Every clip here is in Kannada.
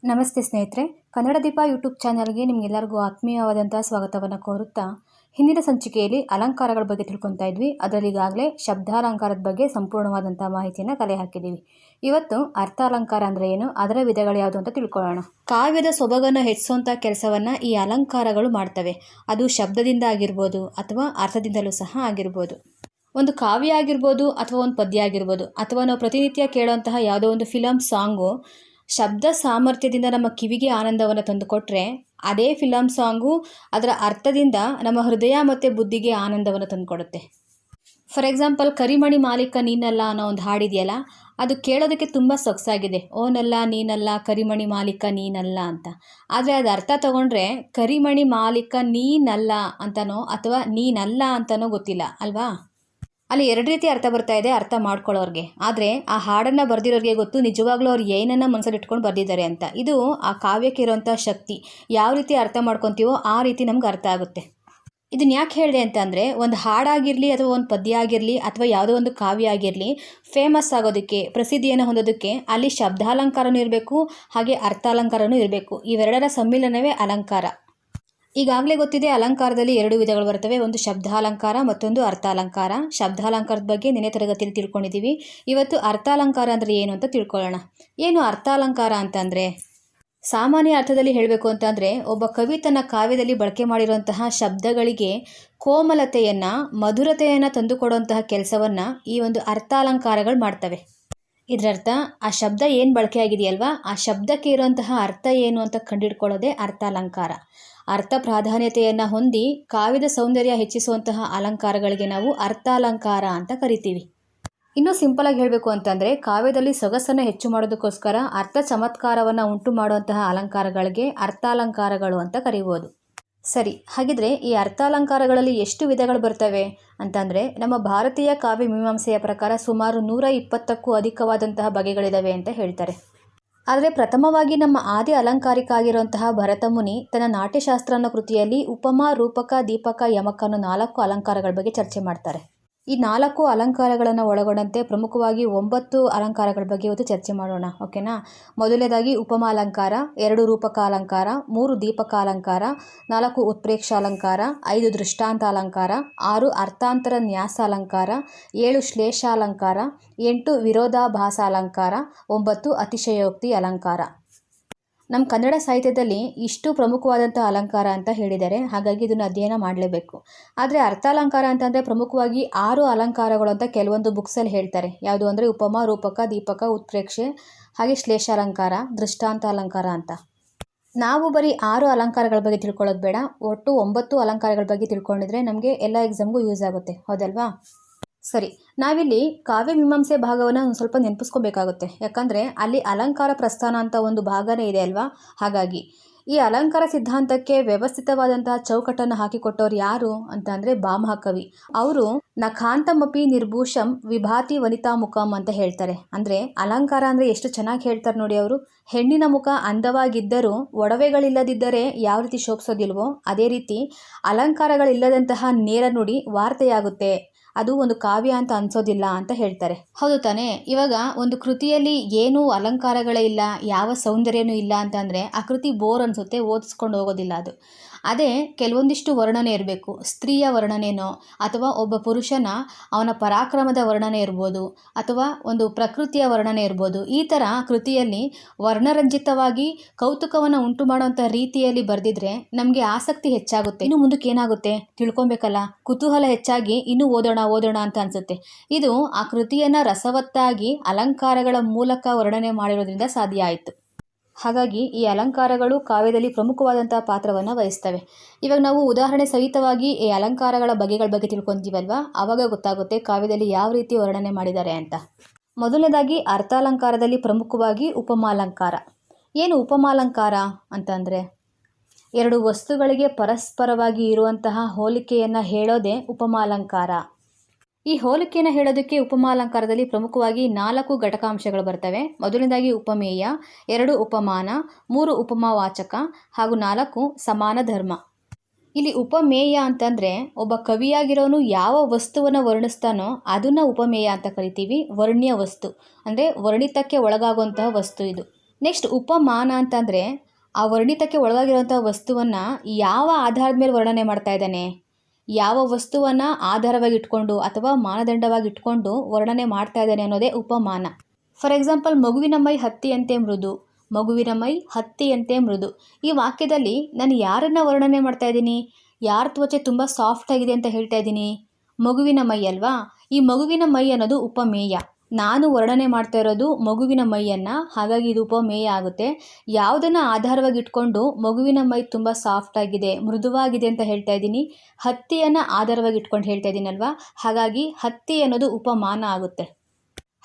ನಮಸ್ತೆ ಸ್ನೇಹಿತರೆ, ಕನ್ನಡ ದೀಪ ಯೂಟ್ಯೂಬ್ ಚಾನಲ್ಗೆ ನಿಮಗೆಲ್ಲರಿಗೂ ಆತ್ಮೀಯವಾದಂಥ ಸ್ವಾಗತವನ್ನು ಕೋರುತ್ತಾ, ಹಿಂದಿನ ಸಂಚಿಕೆಯಲ್ಲಿ ಅಲಂಕಾರಗಳ ಬಗ್ಗೆ ತಿಳ್ಕೊತಾ ಇದ್ವಿ. ಅದರಲ್ಲಿ ಈಗಾಗಲೇ ಶಬ್ದಾಲಂಕಾರದ ಬಗ್ಗೆ ಸಂಪೂರ್ಣವಾದಂಥ ಮಾಹಿತಿಯನ್ನು ಕಲೆ ಹಾಕಿದ್ದೀವಿ. ಇವತ್ತು ಅರ್ಥಾಲಂಕಾರ ಅಂದರೆ ಏನು, ಅದರ ವಿಧಗಳು ಯಾವುದು ಅಂತ ತಿಳ್ಕೊಳ್ಳೋಣ. ಕಾವ್ಯದ ಸೊಬಗನ್ನು ಹೆಚ್ಚಿಸುವಂಥ ಕೆಲಸವನ್ನು ಈ ಅಲಂಕಾರಗಳು ಮಾಡ್ತವೆ. ಅದು ಶಬ್ದದಿಂದ ಆಗಿರ್ಬೋದು ಅಥವಾ ಅರ್ಥದಿಂದಲೂ ಸಹ ಆಗಿರ್ಬೋದು. ಒಂದು ಕಾವ್ಯ ಆಗಿರ್ಬೋದು ಅಥವಾ ಒಂದು ಪದ್ಯ ಆಗಿರ್ಬೋದು ಅಥವಾ ನಾವು ಪ್ರತಿನಿತ್ಯ ಕೇಳುವಂತಹ ಯಾವುದೋ ಒಂದು ಫಿಲಮ್ ಸಾಂಗು ಶಬ್ದ ಸಾಮರ್ಥ್ಯದಿಂದ ನಮ್ಮ ಕಿವಿಗೆ ಆನಂದವನ್ನು ತಂದುಕೊಟ್ರೆ, ಅದೇ ಫಿಲಮ್ ಸಾಂಗು ಅದರ ಅರ್ಥದಿಂದ ನಮ್ಮ ಹೃದಯ ಮತ್ತು ಬುದ್ಧಿಗೆ ಆನಂದವನ್ನು ತಂದುಕೊಡುತ್ತೆ. ಫಾರ್ ಎಕ್ಸಾಂಪಲ್, ಕರಿಮಣಿ ಮಾಲೀಕ ನೀನಲ್ಲ ಅನ್ನೋ ಒಂದು ಹಾಡಿದೆಯಲ್ಲ, ಅದು ಕೇಳೋದಕ್ಕೆ ತುಂಬ ಸೊಗಸಾಗಿದೆ. ಓನಲ್ಲ ನೀನಲ್ಲ ಕರಿಮಣಿ ಮಾಲೀಕ ನೀನಲ್ಲ ಅಂತ. ಆದರೆ ಅದು ಅರ್ಥ ತಗೊಂಡ್ರೆ ಕರಿಮಣಿ ಮಾಲೀಕ ನೀನಲ್ಲ ಅಂತನೋ ಅಥವಾ ನೀನಲ್ಲ ಅಂತನೋ ಗೊತ್ತಿಲ್ಲ ಅಲ್ವಾ. ಅಲ್ಲಿ ಎರಡು ರೀತಿ ಅರ್ಥ ಬರ್ತಾ ಇದೆ ಅರ್ಥ ಮಾಡ್ಕೊಳ್ಳೋರಿಗೆ. ಆದರೆ ಆ ಹಾಡನ್ನು ಬರೆದಿರೋರಿಗೆ ಗೊತ್ತು ನಿಜವಾಗ್ಲೂ ಅವ್ರು ಏನನ್ನ ಮನಸ್ಸಲ್ಲಿ ಇಟ್ಕೊಂಡು ಬರೆದಿದ್ದಾರೆ ಅಂತ. ಇದು ಆ ಕಾವ್ಯಕ್ಕೆ ಇರೋಂಥ ಶಕ್ತಿ. ಯಾವ ರೀತಿ ಅರ್ಥ ಮಾಡ್ಕೊತೀವೋ ಆ ರೀತಿ ನಮ್ಗೆ ಅರ್ಥ ಆಗುತ್ತೆ. ಇದನ್ನು ಯಾಕೆ ಹೇಳಿದೆ ಅಂತಂದರೆ, ಒಂದು ಹಾಡಾಗಿರಲಿ ಅಥವಾ ಒಂದು ಪದ್ಯ ಆಗಿರಲಿ ಅಥವಾ ಯಾವುದೋ ಒಂದು ಕಾವ್ಯ ಆಗಿರಲಿ, ಫೇಮಸ್ ಆಗೋದಕ್ಕೆ, ಪ್ರಸಿದ್ಧಿಯನ್ನು ಹೊಂದೋದಕ್ಕೆ ಅಲ್ಲಿ ಶಬ್ದಾಲಂಕಾರನೂ ಇರಬೇಕು, ಹಾಗೆ ಅರ್ಥಾಲಂಕಾರನೂ ಇರಬೇಕು. ಇವೆರಡರ ಸಮ್ಮಿಲನವೇ ಅಲಂಕಾರ. ಈಗಾಗಲೇ ಗೊತ್ತಿದೆ, ಅಲಂಕಾರದಲ್ಲಿ ಎರಡು ವಿಧಗಳು ಬರ್ತವೆ. ಒಂದು ಶಬ್ದಾಲಂಕಾರ, ಮತ್ತೊಂದು ಅರ್ಥಾಲಂಕಾರ. ಶಬ್ದಾಲಂಕಾರದ ಬಗ್ಗೆ ನಿನ್ನೆ ತರಗತಿಯಲ್ಲಿ ತಿಳ್ಕೊಂಡಿದ್ದೀವಿ. ಇವತ್ತು ಅರ್ಥಾಲಂಕಾರ ಅಂದರೆ ಏನು ಅಂತ ತಿಳ್ಕೊಳ್ಳೋಣ. ಏನು ಅರ್ಥಾಲಂಕಾರ ಅಂತಂದರೆ, ಸಾಮಾನ್ಯ ಅರ್ಥದಲ್ಲಿ ಹೇಳಬೇಕು ಅಂತಂದರೆ, ಒಬ್ಬ ಕವಿ ತನ್ನ ಕಾವ್ಯದಲ್ಲಿ ಬಳಕೆ ಮಾಡಿರುವಂತಹ ಶಬ್ದಗಳಿಗೆ ಕೋಮಲತೆಯನ್ನು, ಮಧುರತೆಯನ್ನು ತಂದುಕೊಡುವಂತಹ ಕೆಲಸವನ್ನು ಈ ಒಂದು ಅರ್ಥಾಲಂಕಾರಗಳು ಮಾಡ್ತವೆ. ಇದರರ್ಥ ಆ ಶಬ್ದ ಏನು ಬಳಕೆ ಆಗಿದೆಯಲ್ವಾ, ಆ ಶಬ್ದಕ್ಕೆ ಇರುವಂತಹ ಅರ್ಥ ಏನು ಅಂತ ಕಂಡುಹಿಡ್ಕೊಳ್ಳೋದೇ ಅರ್ಥಾಲಂಕಾರ. ಅರ್ಥ ಪ್ರಾಧಾನ್ಯತೆಯನ್ನು ಹೊಂದಿ ಕಾವ್ಯದ ಸೌಂದರ್ಯ ಹೆಚ್ಚಿಸುವಂತಹ ಅಲಂಕಾರಗಳಿಗೆ ನಾವು ಅರ್ಥಾಲಂಕಾರ ಅಂತ ಕರಿತೀವಿ. ಇನ್ನೂ ಸಿಂಪಲಾಗಿ ಹೇಳಬೇಕು ಅಂತಂದರೆ, ಕಾವ್ಯದಲ್ಲಿ ಸೊಗಸನ್ನು ಹೆಚ್ಚು ಮಾಡೋದಕ್ಕೋಸ್ಕರ ಅರ್ಥ ಚಮತ್ಕಾರವನ್ನು ಉಂಟು ಮಾಡುವಂತಹ ಅಲಂಕಾರಗಳಿಗೆ ಅರ್ಥಾಲಂಕಾರಗಳು ಅಂತ ಕರೀಬೋದು. ಸರಿ, ಹಾಗಿದ್ರೆ ಈ ಅರ್ಥಾಲಂಕಾರಗಳಲ್ಲಿ ಎಷ್ಟು ವಿಧಗಳು ಬರ್ತವೆ ಅಂತಂದರೆ, ನಮ್ಮ ಭಾರತೀಯ ಕಾವ್ಯ ಮೀಮಾಂಸೆಯ ಪ್ರಕಾರ ಸುಮಾರು 120ಕ್ಕೂ ಅಧಿಕವಾದಂತಹ ಬಗೆಗಳಿದ್ದಾವೆ ಅಂತ ಹೇಳ್ತಾರೆ. ಆದರೆ ಪ್ರಥಮವಾಗಿ ನಮ್ಮ ಆದಿ ಅಲಂಕಾರಿಕ ಆಗಿರುವಂತಹ ಭರತಮುನಿ ತನ್ನ ನಾಟ್ಯಶಾಸ್ತ್ರ ಅನ್ನೋ ಕೃತಿಯಲ್ಲಿ ಉಪಮಾ, ರೂಪಕ, ದೀಪಕ, ಯಮಕ ಅನ್ನೋ 4 ಅಲಂಕಾರಗಳ ಬಗ್ಗೆ ಚರ್ಚೆ ಮಾಡ್ತಾರೆ. ಈ 4 ಅಲಂಕಾರಗಳನ್ನು ಒಳಗೊಂಡಂತೆ ಪ್ರಮುಖವಾಗಿ 9 ಅಲಂಕಾರಗಳ ಬಗ್ಗೆ ಇವತ್ತು ಚರ್ಚೆ ಮಾಡೋಣ. ಓಕೆನಾ. ಮೊದಲನೇದಾಗಿ ಉಪಮಾ ಅಲಂಕಾರ, 2 ರೂಪಕ ಅಲಂಕಾರ, 3 ದೀಪಕ ಅಲಂಕಾರ, 4 ಉತ್ಪ್ರೇಕ್ಷ ಅಲಂಕಾರ, 5 ದೃಷ್ಟಾಂತ ಅಲಂಕಾರ, 6 ಅರ್ಥಾಂತರ ನ್ಯಾಸ ಅಲಂಕಾರ, 7 ಶ್ಲೇಷಾಲಂಕಾರ, 8 ವಿರೋಧಾಭಾಸ ಅಲಂಕಾರ, 9 ಅತಿಶಯೋಕ್ತಿ ಅಲಂಕಾರ. ನಮ್ಮ ಕನ್ನಡ ಸಾಹಿತ್ಯದಲ್ಲಿ ಇಷ್ಟು ಪ್ರಮುಖವಾದಂಥ ಅಲಂಕಾರ ಅಂತ ಹೇಳಿದ್ದಾರೆ. ಹಾಗಾಗಿ ಇದನ್ನು ಅಧ್ಯಯನ ಮಾಡಲೇಬೇಕು. ಆದರೆ ಅರ್ಥಾಲಂಕಾರ ಅಂತಂದರೆ ಪ್ರಮುಖವಾಗಿ 6 ಅಲಂಕಾರಗಳು ಅಂತ ಕೆಲವೊಂದು ಬುಕ್ಸಲ್ಲಿ ಹೇಳ್ತಾರೆ. ಯಾವುದು ಅಂದರೆ ಉಪಮಾ, ರೂಪಕ, ದೀಪಕ, ಉತ್ಪ್ರೇಕ್ಷೆ, ಹಾಗೆ ಶ್ಲೇಷಾಲಂಕಾರ, ದೃಷ್ಟಾಂತ ಅಲಂಕಾರ ಅಂತ. ನಾವು ಬರೀ 6 ಅಲಂಕಾರಗಳ ಬಗ್ಗೆ ತಿಳ್ಕೊಳ್ಳೋದು ಬೇಡ, ಒಟ್ಟು 9 ಅಲಂಕಾರಗಳ ಬಗ್ಗೆ ತಿಳ್ಕೊಂಡಿದ್ರೆ ನಮಗೆ ಎಲ್ಲ ಎಕ್ಸಾಮ್ಗೂ ಯೂಸ್ ಆಗುತ್ತೆ, ಹೌದಲ್ವಾ. ಸರಿ, ನಾವಿಲ್ಲಿ ಕಾವ್ಯ ಮೀಮಾಂಸೆ ಭಾಗವನ್ನು ಒಂದು ಸ್ವಲ್ಪ ನೆನಪಿಸ್ಕೋಬೇಕಾಗುತ್ತೆ. ಯಾಕಂದರೆ ಅಲ್ಲಿ ಅಲಂಕಾರ ಪ್ರಸ್ಥಾನ ಅಂತ ಒಂದು ಭಾಗನೇ ಇದೆ ಅಲ್ವಾ. ಹಾಗಾಗಿ ಈ ಅಲಂಕಾರ ಸಿದ್ಧಾಂತಕ್ಕೆ ವ್ಯವಸ್ಥಿತವಾದಂತಹ ಚೌಕಟ್ಟನ್ನು ಹಾಕಿಕೊಟ್ಟವ್ರು ಯಾರು ಅಂತಂದರೆ ಭಾಮಹ ಕವಿ. ಅವರು ನಖಾಂತಮಪಿ ನಿರ್ಭೂಷಂ ವಿಭಾತಿ ವನಿತಾ ಮುಖಂ ಅಂತ ಹೇಳ್ತಾರೆ. ಅಂದರೆ ಅಲಂಕಾರ ಅಂದರೆ ಎಷ್ಟು ಚೆನ್ನಾಗಿ ಹೇಳ್ತಾರೆ ನೋಡಿ ಅವರು. ಹೆಣ್ಣಿನ ಮುಖ ಅಂದವಾಗಿದ್ದರೂ ಒಡವೆಗಳಿಲ್ಲದಿದ್ದರೆ ಯಾವ ರೀತಿ ಶೋಭಿಸೋದಿಲ್ವೋ ಅದೇ ರೀತಿ ಅಲಂಕಾರಗಳಿಲ್ಲದಂತಹ ನೇರ ನುಡಿ ವಾರ್ತೆಯಾಗುತ್ತೆ, ಅದು ಒಂದು ಕಾವ್ಯ ಅಂತ ಅನ್ಸೋದಿಲ್ಲ ಅಂತ ಹೇಳ್ತಾರೆ. ಹೌದು ತಾನೇ. ಇವಾಗ ಒಂದು ಕೃತಿಯಲ್ಲಿ ಏನೂ ಅಲಂಕಾರಗಳೇ ಇಲ್ಲ, ಯಾವ ಸೌಂದರ್ಯನೂ ಇಲ್ಲ ಅಂತಂದರೆ ಆ ಕೃತಿ ಬೋರ್ ಅನಿಸುತ್ತೆ, ಓದಿಸ್ಕೊಂಡು ಹೋಗೋದಿಲ್ಲ ಅದು. ಅದೇ ಕೆಲವೊಂದಿಷ್ಟು ವರ್ಣನೆ ಇರಬೇಕು. ಸ್ತ್ರೀಯ ವರ್ಣನೆನೋ ಅಥವಾ ಒಬ್ಬ ಪುರುಷನ ಅವನ ಪರಾಕ್ರಮದ ವರ್ಣನೆ ಇರ್ಬೋದು ಅಥವಾ ಒಂದು ಪ್ರಕೃತಿಯ ವರ್ಣನೆ ಇರ್ಬೋದು. ಈ ಥರ ಕೃತಿಯಲ್ಲಿ ವರ್ಣರಂಜಿತವಾಗಿ ಕೌತುಕವನ್ನು ಉಂಟು ಮಾಡುವಂಥ ರೀತಿಯಲ್ಲಿ ಬರೆದಿದ್ರೆ ನಮಗೆ ಆಸಕ್ತಿ ಹೆಚ್ಚಾಗುತ್ತೆ. ಇನ್ನು ಮುಂದಕ್ಕೆ ಏನಾಗುತ್ತೆ ತಿಳ್ಕೊಬೇಕಲ್ಲ, ಕುತೂಹಲ ಹೆಚ್ಚಾಗಿ ಇನ್ನೂ ಓದೋಣ ಅಂತ ಅನಿಸುತ್ತೆ. ಇದು ಆ ಕೃತಿಯನ್ನು ರಸವತ್ತಾಗಿ ಅಲಂಕಾರಗಳ ಮೂಲಕ ವರ್ಣನೆ ಮಾಡಿರೋದ್ರಿಂದ ಸಾಧ್ಯ ಆಯಿತು. ಹಾಗಾಗಿ ಈ ಅಲಂಕಾರಗಳು ಕಾವ್ಯದಲ್ಲಿ ಪ್ರಮುಖವಾದಂತಹ ಪಾತ್ರವನ್ನು ವಹಿಸ್ತವೆ. ಇವಾಗ ನಾವು ಉದಾಹರಣೆ ಸಹಿತವಾಗಿ ಈ ಅಲಂಕಾರಗಳ ಬಗೆಗಳ ಬಗ್ಗೆ ತಿಳ್ಕೊತೀವಲ್ವಾ, ಆವಾಗ ಗೊತ್ತಾಗುತ್ತೆ ಕಾವ್ಯದಲ್ಲಿ ಯಾವ ರೀತಿ ವರ್ಣನೆ ಮಾಡಿದ್ದಾರೆ ಅಂತ. ಮೊದಲನೇದಾಗಿ ಅರ್ಥಾಲಂಕಾರದಲ್ಲಿ ಪ್ರಮುಖವಾಗಿ ಉಪಮಾಲಂಕಾರ. ಏನು ಉಪಮಾಲಂಕಾರ ಅಂತಂದರೆ, 2 ವಸ್ತುಗಳಿಗೆ ಪರಸ್ಪರವಾಗಿ ಇರುವಂತಹ ಹೋಲಿಕೆಯನ್ನು ಹೇಳೋದೇ ಉಪಮಾಲಂಕಾರ. ಈ ಹೋಲಿಕೆಯನ್ನು ಹೇಳೋದಕ್ಕೆ ಉಪಮಾಲಂಕಾರದಲ್ಲಿ ಪ್ರಮುಖವಾಗಿ 4 ಘಟಕಾಂಶಗಳು ಬರ್ತವೆ. ಮೊದಲನೇದಾಗಿ ಉಪಮೇಯ, 2 ಉಪಮಾನ, 3 ಉಪಮಾವಾಚಕ ಹಾಗೂ 4 ಸಮಾನ ಧರ್ಮ. ಇಲ್ಲಿ ಉಪಮೇಯ ಅಂತಂದರೆ ಒಬ್ಬ ಕವಿಯಾಗಿರೋನು ಯಾವ ವಸ್ತುವನ್ನು ವರ್ಣಿಸ್ತಾನೋ ಅದನ್ನು ಉಪಮೇಯ ಅಂತ ಕರಿತೀವಿ. ವರ್ಣ್ಯ ವಸ್ತು ಅಂದರೆ ವರ್ಣಿತಕ್ಕೆ ಒಳಗಾಗುವಂತಹ ವಸ್ತು ಇದು. ನೆಕ್ಸ್ಟ್ ಉಪಮಾನ ಅಂತಂದರೆ ಆ ವರ್ಣಿತಕ್ಕೆ ಒಳಗಾಗಿರುವಂಥ ವಸ್ತುವನ್ನು ಯಾವ ಆಧಾರದ ಮೇಲೆ ವರ್ಣನೆ ಮಾಡ್ತಾ ಇದ್ದಾನೆ, ಯಾವ ವಸ್ತುವನ್ನು ಆಧಾರವಾಗಿ ಇಟ್ಕೊಂಡು ಅಥವಾ ಮಾನದಂಡವಾಗಿ ಇಟ್ಕೊಂಡು ವರ್ಣನೆ ಮಾಡ್ತಾ ಇದ್ದಾನೆ ಅನ್ನೋದೇ ಉಪಮಾನ. ಫಾರ್ ಎಕ್ಸಾಂಪಲ್, ಮಗುವಿನ ಮೈ ಹತ್ತಿಯಂತೆ ಮೃದು, ಮಗುವಿನ ಮೈ ಹತ್ತಿಯಂತೆ ಮೃದು. ಈ ವಾಕ್ಯದಲ್ಲಿ ನಾನು ಯಾರನ್ನು ವರ್ಣನೆ ಮಾಡ್ತಾ ಇದ್ದೀನಿ, ಯಾರ ತ್ವಚೆ ತುಂಬ ಸಾಫ್ಟ್ ಆಗಿದೆ ಅಂತ ಹೇಳ್ತಾ ಇದ್ದೀನಿ? ಮಗುವಿನ ಮೈ ಅಲ್ವಾ. ಈ ಮಗುವಿನ ಮೈ ಅನ್ನೋದು ಉಪಮೇಯ. ನಾನು ವರ್ಣನೆ ಮಾಡ್ತಾ ಇರೋದು ಮಗುವಿನ ಮೈಯನ್ನು, ಹಾಗಾಗಿ ಇದು ಉಪಮೇಯ ಆಗುತ್ತೆ. ಯಾವುದನ್ನು ಆಧಾರವಾಗಿ ಇಟ್ಕೊಂಡು ಮಗುವಿನ ಮೈ ತುಂಬ ಸಾಫ್ಟ್ ಆಗಿದೆ, ಮೃದುವಾಗಿದೆ ಅಂತ ಹೇಳ್ತಾ ಇದ್ದೀನಿ? ಹತ್ತಿಯನ್ನು ಆಧಾರವಾಗಿ ಇಟ್ಕೊಂಡು ಹೇಳ್ತಾ ಇದ್ದೀನಲ್ವಾ, ಹಾಗಾಗಿ ಹತ್ತಿ ಅನ್ನೋದು ಉಪಮಾನ ಆಗುತ್ತೆ.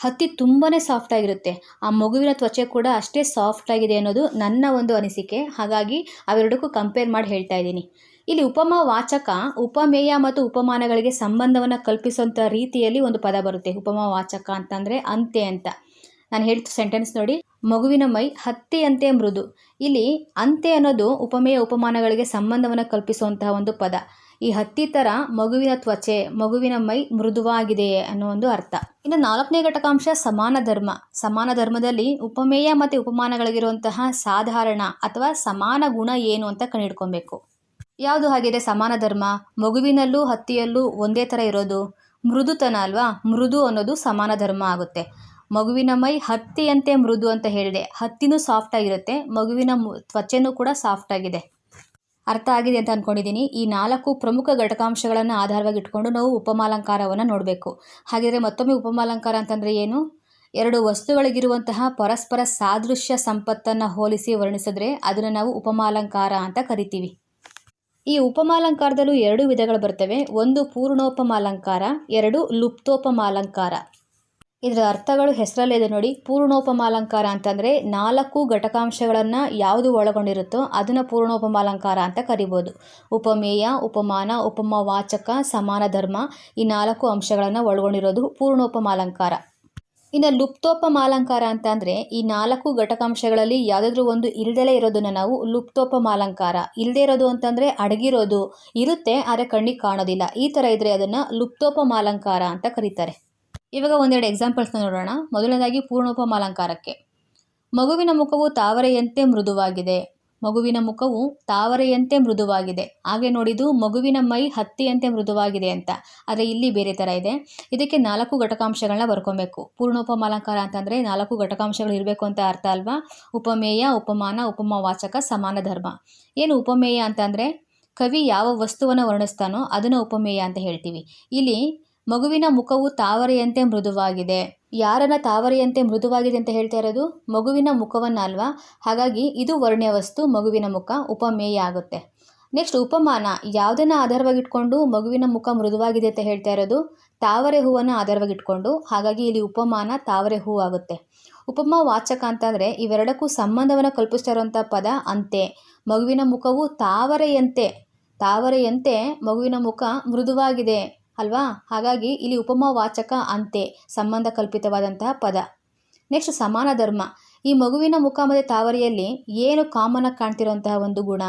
ಹತ್ತಿ ತುಂಬಾ ಸಾಫ್ಟ್ ಆಗಿರುತ್ತೆ, ಆ ಮಗುವಿನ ತ್ವಚೆ ಕೂಡ ಅಷ್ಟೇ ಸಾಫ್ಟ್ ಆಗಿದೆ ಅನ್ನೋದು ನನ್ನ ಒಂದು ಅನಿಸಿಕೆ. ಹಾಗಾಗಿ ಅವೆರಡಕ್ಕೂ ಕಂಪೇರ್ ಮಾಡಿ ಹೇಳ್ತಾ ಇದ್ದೀನಿ. ಇಲ್ಲಿ ಉಪಮಾ ವಾಚಕ ಉಪಮೇಯ ಮತ್ತು ಉಪಮಾನಗಳಿಗೆ ಸಂಬಂಧವನ್ನು ಕಲ್ಪಿಸುವಂಥ ರೀತಿಯಲ್ಲಿ ಒಂದು ಪದ ಬರುತ್ತೆ. ಉಪಮಾ ವಾಚಕ ಅಂತಂದರೆ ಅಂತೆ ಅಂತ. ನಾನು ಹೇಳ್ತ ಸೆಂಟೆನ್ಸ್ ನೋಡಿ, ಮಗುವಿನ ಮೈ ಹತ್ತಿಯಂತೆ ಮೃದು. ಇಲ್ಲಿ ಅಂತೆ ಅನ್ನೋದು ಉಪಮೇಯ ಉಪಮಾನಗಳಿಗೆ ಸಂಬಂಧವನ್ನು ಕಲ್ಪಿಸುವಂತಹ ಒಂದು ಪದ. ಈ ಹತ್ತಿ ಥರ ಮಗುವಿನ ತ್ವಚೆ, ಮಗುವಿನ ಮೈ ಮೃದುವಾಗಿದೆ ಅನ್ನೋ ಒಂದು ಅರ್ಥ. ಇನ್ನು 4ನೇ ಘಟಕಾಂಶ ಸಮಾನ ಧರ್ಮ. ಸಮಾನ ಧರ್ಮದಲ್ಲಿ ಉಪಮೇಯ ಮತ್ತು ಉಪಮಾನಗಳಿಗಿರುವಂತಹ ಸಾಧಾರಣ ಅಥವಾ ಸಮಾನ ಗುಣ ಏನು ಅಂತ ಕಂಡುಹಿಡ್ಕೊಬೇಕು. ಯಾವುದು ಹಾಗಿದೆ ಸಮಾನ ಧರ್ಮ? ಮಗುವಿನಲ್ಲೂ ಹತ್ತಿಯಲ್ಲೂ ಒಂದೇ ಥರ ಇರೋದು ಮೃದುತನ ಅಲ್ವಾ. ಮೃದು ಅನ್ನೋದು ಸಮಾನ ಧರ್ಮ ಆಗುತ್ತೆ. ಮಗುವಿನ ಮೈ ಹತ್ತಿಯಂತೆ ಮೃದು ಅಂತ ಹೇಳಿದೆ, ಹತ್ತಿನೂ ಸಾಫ್ಟ್ ಆಗಿರುತ್ತೆ, ಮಗುವಿನ ತ್ವಚೆನೂ ಕೂಡ ಸಾಫ್ಟ್ ಆಗಿದೆ. ಅರ್ಥ ಆಗಿದೆ ಅಂತ ಅಂದ್ಕೊಂಡಿದ್ದೀನಿ. ಈ 4 ಪ್ರಮುಖ ಘಟಕಾಂಶಗಳನ್ನು ಆಧಾರವಾಗಿ ಇಟ್ಕೊಂಡು ನಾವು ಉಪಮಾಲಂಕಾರವನ್ನು ನೋಡಬೇಕು. ಹಾಗಿದ್ರೆ ಮತ್ತೊಮ್ಮೆ ಉಪಮಾಲಂಕಾರ ಅಂತಂದರೆ ಏನು? 2 ವಸ್ತುಗಳಿಗಿರುವಂತಹ ಪರಸ್ಪರ ಸಾದೃಶ್ಯ ಸಂಪತ್ತನ್ನು ಹೋಲಿಸಿ ವರ್ಣಿಸಿದ್ರೆ ಅದನ್ನು ನಾವು ಉಪಮಾಲಂಕಾರ ಅಂತ ಕರಿತೀವಿ. ಈ ಉಪಮಾಲಂಕಾರದಲ್ಲೂ 2 ವಿಧಗಳು ಬರ್ತವೆ. ಒಂದು ಪೂರ್ಣೋಪಮಾಲಂಕಾರ, 2 ಲುಪ್ತೋಪಮಾಲಂಕಾರ. ಇದರ ಅರ್ಥಗಳು ಹೆಸರಲ್ಲೇ ಇದೆ ನೋಡಿ. ಪೂರ್ಣೋಪಮಾಲಂಕಾರ ಅಂತಂದರೆ 4 ಘಟಕಾಂಶಗಳನ್ನು ಯಾವುದು ಒಳಗೊಂಡಿರುತ್ತೋ ಅದನ್ನು ಪೂರ್ಣೋಪಮಾಲಂಕಾರ ಅಂತ ಕರಿಬೋದು. ಉಪಮೇಯ, ಉಪಮಾನ, ಉಪಮಾವಾಚಕ, ಸಮಾನ ಧರ್ಮ, ಈ 4 ಅಂಶಗಳನ್ನು ಒಳಗೊಂಡಿರೋದು ಪೂರ್ಣೋಪಮಾಲಂಕಾರ. ಇನ್ನು ಲುಪ್ತೋಪಮಾಲಂಕಾರ ಅಂತ ಅಂದರೆ ಈ 4 ಘಟಕಾಂಶಗಳಲ್ಲಿ ಯಾವುದಾದ್ರೂ ಒಂದು ಇಲ್ದಲೇ ಇರೋದನ್ನು ನಾವು ಲುಪ್ತೋಪಮಾಲಂಕಾರ. ಇಲ್ಲದೆ ಇರೋದು ಅಂತಂದರೆ ಅಡಗಿರೋದು ಇರುತ್ತೆ ಆದರೆ ಕಣ್ಣಿಗೆ ಕಾಣೋದಿಲ್ಲ, ಈ ಥರ ಇದ್ದರೆ ಅದನ್ನು ಲುಪ್ತೋಪಮಾಲಂಕಾರ ಅಂತ ಕರೀತಾರೆ. ಇವಾಗ ಒಂದೆರಡು ಎಕ್ಸಾಂಪಲ್ಸ್ನ ನೋಡೋಣ. ಮೊದಲನೇದಾಗಿ ಪೂರ್ಣೋಪಮಾಲಂಕಾರಕ್ಕೆ. ಮಗುವಿನ ಮುಖವು ತಾವರೆಯಂತೆ ಮೃದುವಾಗಿದೆ. ಮಗುವಿನ ಮುಖವು ತಾವರೆಯಂತೆ ಮೃದುವಾಗಿದೆ. ಹಾಗೆ ನೋಡಿದ್ದು ಮಗುವಿನ ಮೈ ಹತ್ತಿಯಂತೆ ಮೃದುವಾಗಿದೆ ಅಂತ, ಆದರೆ ಇಲ್ಲಿ ಬೇರೆ ಥರ ಇದೆ. ಇದಕ್ಕೆ 4 ಘಟಕಾಂಶಗಳನ್ನ ಬರ್ಕೊಬೇಕು. ಪೂರ್ಣೋಪಮಾಲಂಕಾರ ಅಂತಂದರೆ 4 ಘಟಕಾಂಶಗಳು ಇರಬೇಕು ಅಂತ ಅರ್ಥ ಅಲ್ವಾ. ಉಪಮೇಯ, ಉಪಮಾನ, ಉಪಮಾವಾಚಕ, ಸಮಾನ ಧರ್ಮ. ಏನು ಉಪಮೇಯ ಅಂತಂದರೆ ಕವಿ ಯಾವ ವಸ್ತುವನ್ನು ವರ್ಣಿಸ್ತಾನೋ ಅದನ್ನು ಉಪಮೇಯ ಅಂತ ಹೇಳ್ತೀವಿ. ಇಲ್ಲಿ ಮಗುವಿನ ಮುಖವು ತಾವರೆಯಂತೆ ಮೃದುವಾಗಿದೆ. ಯಾರನ್ನ ತಾವರೆಯಂತೆ ಮೃದುವಾಗಿದೆ ಅಂತ ಹೇಳ್ತಾ ಇರೋದು? ಮಗುವಿನ ಮುಖವನ್ನ ಅಲ್ವಾ. ಹಾಗಾಗಿ ಇದು ವರ್ಣ್ಯ ವಸ್ತು, ಮಗುವಿನ ಮುಖ, ಉಪಮೇಯ ಆಗುತ್ತೆ. ನೆಕ್ಸ್ಟ್ ಉಪಮಾನ, ಯಾವುದನ್ನು ಆಧಾರವಾಗಿಟ್ಕೊಂಡು ಮಗುವಿನ ಮುಖ ಮೃದುವಾಗಿದೆ ಅಂತ ಹೇಳ್ತಾ ಇರೋದು? ತಾವರೆ ಹೂವನ್ನು ಆಧಾರವಾಗಿಟ್ಕೊಂಡು, ಹಾಗಾಗಿ ಇಲ್ಲಿ ಉಪಮಾನ ತಾವರೆ ಹೂ ಆಗುತ್ತೆ. ಉಪಮಾ ವಾಚಕ ಅಂತಂದರೆ ಇವೆರಡಕ್ಕೂ ಸಂಬಂಧವನ್ನು ಕಲ್ಪಿಸ್ತಾ ಇರುವಂಥ ಪದ ಅಂತೆ. ಮಗುವಿನ ಮುಖವು ತಾವರೆಯಂತೆ ಮಗುವಿನ ಮುಖ ಮೃದುವಾಗಿದೆ ಅಲ್ವಾ, ಹಾಗಾಗಿ ಇಲ್ಲಿ ಉಪಮಾವಾಚಕ ಅಂತೆ, ಸಂಬಂಧ ಕಲ್ಪಿತವಾದಂತಹ ಪದ. ನೆಕ್ಸ್ಟ್ ಸಮಾನ ಧರ್ಮ. ಈ ಮಗುವಿನ ಮುಖ ಮತ್ತು ತಾವರೆಯಲ್ಲಿ ಏನು ಕಾಮನಾಗಿ ಕಾಣ್ತಿರುವಂತಹ ಒಂದು ಗುಣ?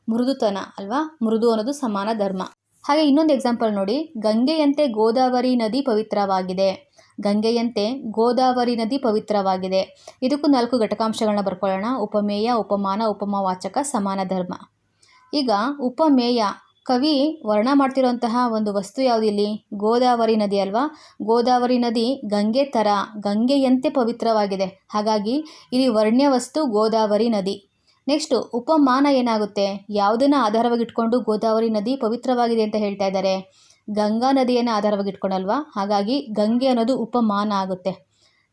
ಮೃದುತನ ಅಲ್ವಾ. ಮೃದು ಅನ್ನೋದು ಸಮಾನ ಧರ್ಮ. ಹಾಗೆ ಇನ್ನೊಂದು ಎಕ್ಸಾಂಪಲ್ ನೋಡಿ. ಗಂಗೆಯಂತೆ ಗೋದಾವರಿ ನದಿ ಪವಿತ್ರವಾಗಿದೆ. ಗಂಗೆಯಂತೆ ಗೋದಾವರಿ ನದಿ ಪವಿತ್ರವಾಗಿದೆ. ಇದಕ್ಕೂ 4 ಘಟಕಾಂಶಗಳನ್ನ ಬರ್ಕೊಳ್ಳೋಣ. ಉಪಮೇಯ, ಉಪಮಾನ, ಉಪಮಾವಾಚಕ, ಸಮಾನ ಧರ್ಮ. ಈಗ ಉಪಮೇಯ, ಕವಿ ವರ್ಣ ಮಾಡ್ತಿರೋಂತಹ ಒಂದು ವಸ್ತು ಯಾವುದಿಲ್ಲಿ? ಗೋದಾವರಿ ನದಿ ಅಲ್ವಾ. ಗೋದಾವರಿ ನದಿ ಗಂಗೆ ಥರ, ಗಂಗೆಯಂತೆ ಪವಿತ್ರವಾಗಿದೆ. ಹಾಗಾಗಿ ಇಲ್ಲಿ ವರ್ಣ್ಯ ವಸ್ತು ಗೋದಾವರಿ ನದಿ. ನೆಕ್ಸ್ಟು ಉಪಮಾನ ಏನಾಗುತ್ತೆ? ಯಾವುದನ್ನು ಆಧಾರವಾಗಿಟ್ಕೊಂಡು ಗೋದಾವರಿ ನದಿ ಪವಿತ್ರವಾಗಿದೆ ಅಂತ ಹೇಳ್ತಾ ಇದ್ದಾರೆ? ಗಂಗಾ ನದಿಯನ್ನು ಆಧಾರವಾಗಿಟ್ಕೊಂಡಲ್ವಾ, ಹಾಗಾಗಿ ಗಂಗೆ ಅನ್ನೋದು ಉಪಮಾನ ಆಗುತ್ತೆ.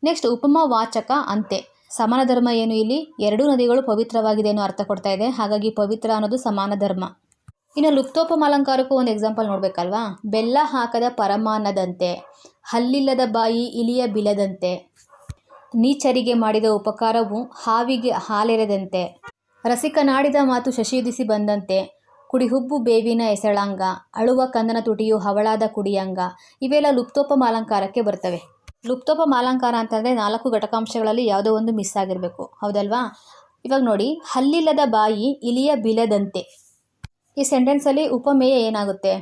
ನೆಕ್ಸ್ಟ್ ಉಪಮಾವಾಚಕ ಅಂತೆ. ಸಮಾನ ಧರ್ಮ ಏನು? ಇಲ್ಲಿ 2 ನದಿಗಳು ಪವಿತ್ರವಾಗಿದೆ ಅನ್ನೋ ಅರ್ಥ ಕೊಡ್ತಾ ಇದೆ, ಹಾಗಾಗಿ ಪವಿತ್ರ ಅನ್ನೋದು ಸಮಾನ ಧರ್ಮ. ಇನ್ನು ಲುಪ್ತೋಪಮಾಲಂಕಾರಕ್ಕೂ ಒಂದು ಎಕ್ಸಾಂಪಲ್ ನೋಡಬೇಕಲ್ವಾ. ಬೆಲ್ಲ ಹಾಕದ ಪರಮಾನ್ನದಂತೆ, ಹಲ್ಲಿಲ್ಲದ ಬಾಯಿ ಇಲಿಯ ಬಿಲದಂತೆ, ನೀಚರಿಗೆ ಮಾಡಿದ ಉಪಕಾರವು ಹಾವಿಗೆ ಹಾಲೆರೆದಂತೆ, ರಸಿಕನಾಡಿದ ಮಾತು ಶಶಿಯುದಿಸಿ ಬಂದಂತೆ, ಕುಡಿಹುಬ್ಬು ಬೇವಿನ ಎಸಳಂಗ, ಅಳುವ ಕಂದನ ತುಟಿಯು ಹವಳಾದ ಕುಡಿಯಂಗ. ಇವೆಲ್ಲ ಲುಪ್ತೋಪಮಾಲಂಕಾರಕ್ಕೆ ಬರ್ತವೆ. ಲುಪ್ತೋಪಮಾಲಂಕಾರ ಅಂತಂದರೆ 4 ಘಟಕಾಂಶಗಳಲ್ಲಿ ಯಾವುದೋ ಒಂದು ಮಿಸ್ ಆಗಿರಬೇಕು, ಹೌದಲ್ವಾ. ಇವಾಗ ನೋಡಿ, ಹಲ್ಲಿಲ್ಲದ ಬಾಯಿ ಇಲಿಯ ಬಿಲದಂತೆ. ಈ ಸೆಂಟೆನ್ಸಲ್ಲಿ ಉಪಮೇಯ ಏನಾಗುತ್ತೆ?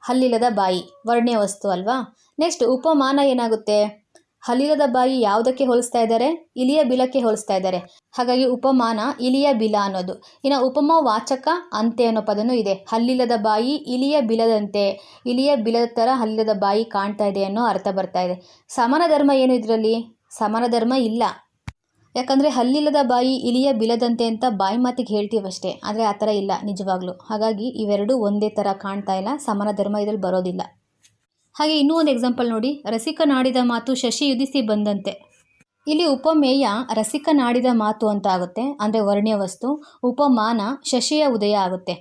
ಹಲ್ಲಿಲ್ಲದ ಬಾಯಿ, ವರ್ಣ್ಯ ವಸ್ತು ಅಲ್ವಾ. ನೆಕ್ಸ್ಟ್ ಉಪಮಾನ ಏನಾಗುತ್ತೆ? ಹಲ್ಲಿಲ್ಲದ ಬಾಯಿ ಯಾವುದಕ್ಕೆ ಹೋಲಿಸ್ತಾ ಇದ್ದಾರೆ? ಇಲಿಯ ಬಿಲಕ್ಕೆ ಹೋಲಿಸ್ತಾ ಇದ್ದಾರೆ. ಹಾಗಾಗಿ ಉಪಮಾನ ಇಲಿಯ ಬಿಲ ಅನ್ನೋದು. ಇನ್ನು ಉಪಮಾ ವಾಚಕ ಅಂತೆ ಅನ್ನೋ ಪದನೂ ಇದೆ. ಹಲ್ಲಿಲ್ಲದ ಬಾಯಿ ಇಲಿಯ ಬಿಲದಂತೆ, ಇಲಿಯ ಬಿಲದ ಥರ ಹಲ್ಲಿಲ್ಲದ ಬಾಯಿ ಕಾಣ್ತಾ ಇದೆ ಅನ್ನೋ ಅರ್ಥ ಬರ್ತಾ ಇದೆ. ಸಮಾನ ಧರ್ಮ ಏನು ಇದರಲ್ಲಿ? ಸಮಾನ ಧರ್ಮ ಇಲ್ಲ. ಯಾಕಂದರೆ ಹಲ್ಲಿಲ್ಲದ ಬಾಯಿ ಇಲಿಯ ಬಿಲದಂತೆ ಅಂತ ಬಾಯಿ ಮಾತಿಗೆ ಹೇಳ್ತೀವಷ್ಟೇ, ಆದರೆ ಆ ಥರ ಇಲ್ಲ ನಿಜವಾಗ್ಲೂ. ಹಾಗಾಗಿ ಇವೆರಡೂ ಒಂದೇ ಥರ ಕಾಣ್ತಾ ಇಲ್ಲ, ಸಮಾನ ಧರ್ಮ ಇದರಲ್ಲಿ ಬರೋದಿಲ್ಲ. ಹಾಗೆ ಇನ್ನೂ ಒಂದು ಎಕ್ಸಾಂಪಲ್ ನೋಡಿ. ರಸಿಕನಾಡಿದ ಮಾತು ಶಶಿ ಯುಧಿಸಿ ಬಂದಂತೆ. ಇಲ್ಲಿ ಉಪಮೇಯ ರಸಿಕನಾಡಿದ ಮಾತು ಅಂತ ಆಗುತ್ತೆ, ಅಂದರೆ ವರ್ಣ್ಯ ವಸ್ತು. ಉಪಮಾನ ಶಶಿಯ ಉದಯ ಆಗುತ್ತೆ.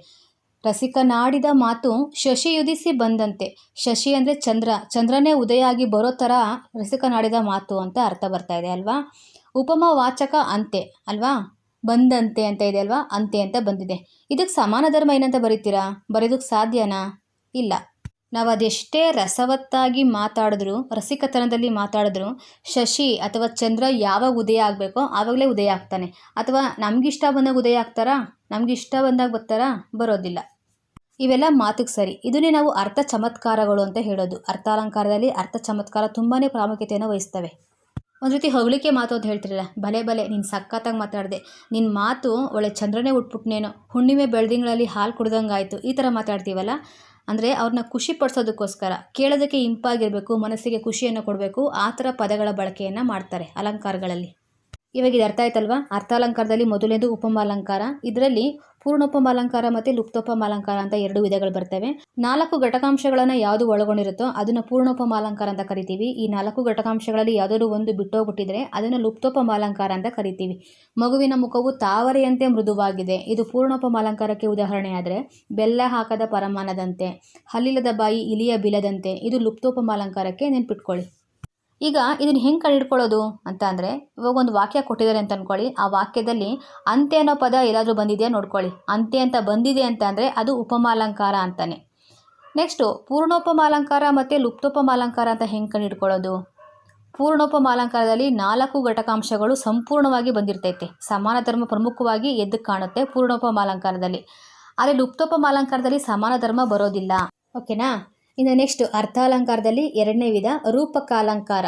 ರಸಿಕನಾಡಿದ ಮಾತು ಶಶಿ ಯುಧಿಸಿ ಬಂದಂತೆ. ಶಶಿ ಅಂದರೆ ಚಂದ್ರ, ಚಂದ್ರನೇ ಉದಯ ಆಗಿ ಬರೋ ಥರ ರಸಿಕನಾಡಿದ ಮಾತು ಅಂತ ಅರ್ಥ ಬರ್ತಾ ಇದೆ ಅಲ್ವಾ. ಉಪಮಾ ವಾಚಕ ಅಂತೆ ಅಲ್ವಾ, ಬಂದಂತೆ ಅಂತ ಇದೆ ಅಲ್ವಾ, ಅಂತೆ ಅಂತ ಬಂದಿದೆ. ಇದಕ್ಕೆ ಸಮಾನ ಧರ್ಮ ಏನಂತ ಬರೀತೀರಾ? ಬರೆಯೋದಕ್ಕೆ ಸಾಧ್ಯನಾ? ಇಲ್ಲ. ನಾವು ಅದೆಷ್ಟೇ ರಸವತ್ತಾಗಿ ಮಾತಾಡಿದ್ರು, ರಸಿಕತನದಲ್ಲಿ ಮಾತಾಡಿದ್ರು, ಶಶಿ ಅಥವಾ ಚಂದ್ರ ಯಾವಾಗ ಉದಯ ಆಗಬೇಕೋ ಆವಾಗಲೇ ಉದಯ ಆಗ್ತಾನೆ. ಅಥವಾ ನಮಗಿಷ್ಟ ಬಂದಾಗ ಉದಯ ಆಗ್ತಾರಾ? ನಮಗಿಷ್ಟ ಬಂದಾಗ ಬರ್ತಾರಾ? ಬರೋದಿಲ್ಲ. ಇವೆಲ್ಲ ಮಾತಿಗೆ ಸರಿ. ಇದನ್ನೇ ನಾವು ಅರ್ಥ ಚಮತ್ಕಾರಗಳು ಅಂತ ಹೇಳೋದು. ಅರ್ಥಾಲಂಕಾರದಲ್ಲಿ ಅರ್ಥ ಚಮತ್ಕಾರ ತುಂಬಾ ಪ್ರಾಮುಖ್ಯತೆಯನ್ನು ವಹಿಸ್ತವೆ. ಒಂದು ರೀತಿ ಹೊಗಳಿಕೆ ಮಾತು ಅಂತ ಹೇಳ್ತಿರಲ್ಲ, ಭಲೆ ಭಲೆ ನೀನು ಸಖತ್ತಾಗಿ ಮಾತಾಡಿದೆ, ನಿನ್ನ ಮಾತು ಒಳ್ಳೆ ಚಂದ್ರನೇ ಉಟ್ಬಿಟ್ನೇನೋ, ಹುಣ್ಣಿಮೆ ಬೆಳದಿಂಗಳಲ್ಲಿ ಹಾಲು ಕುಡ್ದಂಗಾಯಿತು, ಈ ಥರ ಮಾತಾಡ್ತೀವಲ್ಲ. ಅಂದರೆ ಅವ್ರನ್ನ ಖುಷಿ ಪಡಿಸೋದಕ್ಕೋಸ್ಕರ, ಕೇಳೋದಕ್ಕೆ ಇಂಪಾಗಿರಬೇಕು, ಮನಸ್ಸಿಗೆ ಖುಷಿಯನ್ನು ಕೊಡಬೇಕು, ಆ ಥರ ಪದಗಳ ಬಳಕೆಯನ್ನು ಮಾಡ್ತಾರೆ ಅಲಂಕಾರಗಳಲ್ಲಿ. ಇವಾಗ ಇದು ಅರ್ಥ ಆಯ್ತಲ್ವಾ? ಅರ್ಥಾಲಂಕಾರದಲ್ಲಿ ಮೊದಲನೇದು ಉಪಮಾಲಂಕಾರ. ಇದರಲ್ಲಿ ಪೂರ್ಣೋಪಮಾಲಂಕಾರ ಮತ್ತು ಲುಪ್ತೋಪಮಾಲಂಕಾರ ಅಂತ 2 ವಿಧಗಳು ಬರ್ತವೆ. 4 ಘಟಕಾಂಶಗಳನ್ನು ಯಾವುದು ಒಳಗೊಂಡಿರುತ್ತೋ ಅದನ್ನು ಪೂರ್ಣೋಪಮಾಲಂಕಾರ ಅಂತ ಕರಿತೀವಿ. ಈ 4 ಘಟಕಾಂಶಗಳಲ್ಲಿ ಯಾವುದಾದ್ರು ಒಂದು ಬಿಟ್ಟೋಗ್ಬಿಟ್ಟಿದ್ರೆ ಅದನ್ನು ಲುಪ್ತೋಪಮಾಲಂಕಾರ ಅಂತ ಕರಿತೀವಿ. ಮಗುವಿನ ಮುಖವು ತಾವರೆಯಂತೆ ಮೃದುವಾಗಿದೆ, ಇದು ಪೂರ್ಣೋಪಮಾಲಂಕಾರಕ್ಕೆ ಉದಾಹರಣೆ. ಆದರೆ ಬೆಲ್ಲ ಹಾಕದ ಪರಮಾನದಂತೆ, ಹಲ್ಲಿಲ್ಲದ ಬಾಯಿ ಇಲಿಯ ಬಿಲದಂತೆ, ಇದು ಲುಪ್ತೋಪಮಾಲಂಕಾರಕ್ಕೆ ನೆನ್ಪಿಟ್ಕೊಳ್ಳಿ. ಈಗ ಇದನ್ನು ಹೆಂಗೆ ಕಂಡುಹಿಡ್ಕೊಳ್ಳೋದು ಅಂತ ಅಂದರೆ, ಇವಾಗ ಒಂದು ವಾಕ್ಯ ಕೊಟ್ಟಿದ್ದಾರೆ ಅಂತ ಅಂದ್ಕೊಳ್ಳಿ. ಆ ವಾಕ್ಯದಲ್ಲಿ ಅಂತೆ ಅನ್ನೋ ಪದ ಎಲ್ಲಾದರೂ ಬಂದಿದೆಯಾ ನೋಡ್ಕೊಳ್ಳಿ. ಅಂತೆ ಅಂತ ಬಂದಿದೆ ಅಂತ ಅಂದರೆ ಅದು ಉಪಮಾಲಂಕಾರ ಅಂತಾನೆ. ನೆಕ್ಸ್ಟು ಪೂರ್ಣೋಪಮಾಲಂಕಾರ ಮತ್ತು ಲುಪ್ತೋಪಮಾಲಂಕಾರ ಅಂತ ಹೆಂಗೆ ಕಂಡುಹಿಡ್ಕೊಳ್ಳೋದು? ಪೂರ್ಣೋಪಮಾಲಂಕಾರದಲ್ಲಿ 4 ಘಟಕಾಂಶಗಳು ಸಂಪೂರ್ಣವಾಗಿ ಬಂದಿರ್ತೈತೆ. ಸಮಾನ ಧರ್ಮ ಪ್ರಮುಖವಾಗಿ ಎದ್ದು ಕಾಣುತ್ತೆ ಪೂರ್ಣೋಪಮಾಲಂಕಾರದಲ್ಲಿ. ಆದರೆ ಲುಪ್ತೋಪಮಾಲಂಕಾರದಲ್ಲಿ ಸಮಾನ ಧರ್ಮ ಬರೋದಿಲ್ಲ. ಓಕೆನಾ? ಇನ್ನು ನೆಕ್ಸ್ಟ್ ಅರ್ಥಾಲಂಕಾರದಲ್ಲಿ 2ನೇ ವಿಧ ರೂಪಕಾಲಂಕಾರ.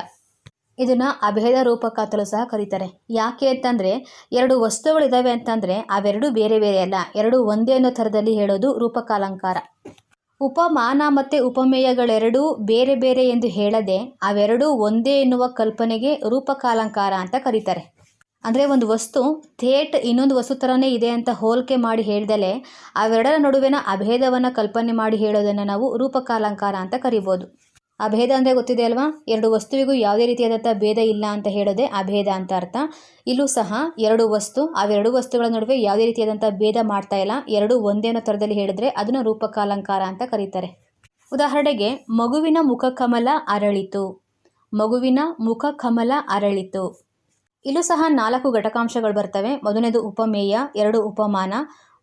ಇದನ್ನು ಅಭೇದ ರೂಪಕ ಅಂತಲೂ ಸಹ ಕರೀತಾರೆ. ಯಾಕೆ ಅಂತಂದರೆ 2 ವಸ್ತುಗಳಿದ್ದಾವೆ ಅಂತಂದರೆ ಅವೆರಡೂ ಬೇರೆ ಬೇರೆ ಅಲ್ಲ, 2 ಒಂದೇ ಅನ್ನೋ ಥರದಲ್ಲಿ ಹೇಳೋದು ರೂಪಕಾಲಂಕಾರ. ಉಪಮಾನ ಮತ್ತು ಉಪಮೇಯಗಳೆರಡೂ ಬೇರೆ ಬೇರೆ ಎಂದು ಹೇಳದೆ ಅವೆರಡೂ ಒಂದೇ ಎನ್ನುವ ಕಲ್ಪನೆಗೆ ರೂಪಕಾಲಂಕಾರ ಅಂತ ಕರೀತಾರೆ. ಅಂದರೆ ಒಂದು ವಸ್ತು ಥೇಟ್ ಇನ್ನೊಂದು ವಸ್ತು ಥರನೇ ಇದೆ ಅಂತ ಹೋಲಿಕೆ ಮಾಡಿ ಹೇಳ್ದಲೇ ಅವೆರಡರ ನಡುವಿನ ಅಭೇದವನ್ನು ಕಲ್ಪನೆ ಮಾಡಿ ಹೇಳೋದನ್ನು ನಾವು ರೂಪಕಾಲಂಕಾರ ಅಂತ ಕರಿಬೋದು. ಅಭೇದ ಅಂದರೆ ಗೊತ್ತಿದೆ ಅಲ್ವಾ? 2 ವಸ್ತುವಿಗೂ ಯಾವುದೇ ರೀತಿಯಾದಂಥ ಭೇದ ಇಲ್ಲ ಅಂತ ಹೇಳೋದೇ ಅಭೇದ ಅಂತ ಅರ್ಥ. ಇಲ್ಲೂ ಸಹ 2 ವಸ್ತು, ಅವೆರಡು ವಸ್ತುಗಳ ನಡುವೆ ಯಾವುದೇ ರೀತಿಯಾದಂಥ ಭೇದ ಮಾಡ್ತಾ ಇಲ್ಲ, 2 ಒಂದೇ ಅನ್ನೋ ಥರದಲ್ಲಿ ಹೇಳಿದ್ರೆ ಅದನ್ನು ರೂಪಕಾಲಂಕಾರ ಅಂತ ಕರೀತಾರೆ. ಉದಾಹರಣೆಗೆ, ಮಗುವಿನ ಮುಖಕಮಲ ಅರಳಿತು. ಮಗುವಿನ ಮುಖಕಮಲ ಅರಳಿತು. ಇಲ್ಲೂ ಸಹ 4 ಘಟಕಾಂಶಗಳು ಬರ್ತವೆ. ಮೊದಲನೇದು ಉಪಮೇಯ, 2 ಉಪಮಾನ,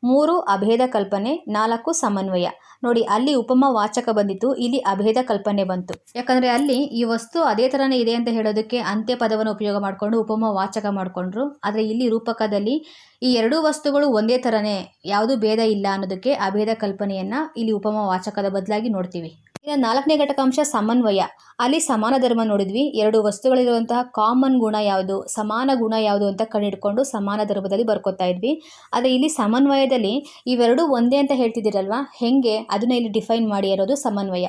3 ಅಭೇದ ಕಲ್ಪನೆ, 4 ಸಮನ್ವಯ. ನೋಡಿ, ಅಲ್ಲಿ ಉಪಮಾ ವಾಚಕ ಬಂದಿತ್ತು, ಇಲ್ಲಿ ಅಭೇದ ಕಲ್ಪನೆ ಬಂತು. ಯಾಕಂದರೆ ಅಲ್ಲಿ ಈ ವಸ್ತು ಅದೇ ಥರನೇ ಇದೆ ಅಂತ ಹೇಳೋದಕ್ಕೆ ಅಂತ್ಯ ಪದವನ್ನು ಉಪಯೋಗ ಮಾಡಿಕೊಂಡು ಉಪಮಾ ವಾಚಕ ಮಾಡಿಕೊಂಡ್ರು. ಆದರೆ ಇಲ್ಲಿ ರೂಪಕದಲ್ಲಿ ಈ 2 ವಸ್ತುಗಳು ಒಂದೇ ಥರನೇ, ಯಾವುದೂ ಭೇದ ಇಲ್ಲ ಅನ್ನೋದಕ್ಕೆ ಅಭೇದ ಕಲ್ಪನೆಯನ್ನು ಇಲ್ಲಿ ಉಪಮಾ ವಾಚಕದ ಬದಲಾಗಿ ನೋಡ್ತೀವಿ. ಇನ್ನು 4ನೇ ಘಟಕಾಂಶ ಸಮನ್ವಯ. ಅಲ್ಲಿ ಸಮಾನ ಧರ್ಮ ನೋಡಿದ್ವಿ. 2 ವಸ್ತುಗಳಿರುವಂತಹ ಕಾಮನ್ ಗುಣ ಯಾವುದು, ಸಮಾನ ಗುಣ ಯಾವುದು ಅಂತ ಕಂಡುಹಿಡ್ಕೊಂಡು ಸಮಾನ ಧರ್ಮದಲ್ಲಿ ಬರ್ಕೋತಾ ಇದ್ವಿ. ಆದರೆ ಇಲ್ಲಿ ಸಮನ್ವಯದಲ್ಲಿ ಇವೆರಡೂ ಒಂದೇ ಅಂತ ಹೇಳ್ತಿದ್ದೀರಲ್ವಾ, ಹೆಂಗೆ ಅದನ್ನ ಇಲ್ಲಿ ಡಿಫೈನ್ ಮಾಡಿ ಇರೋದು ಸಮನ್ವಯ.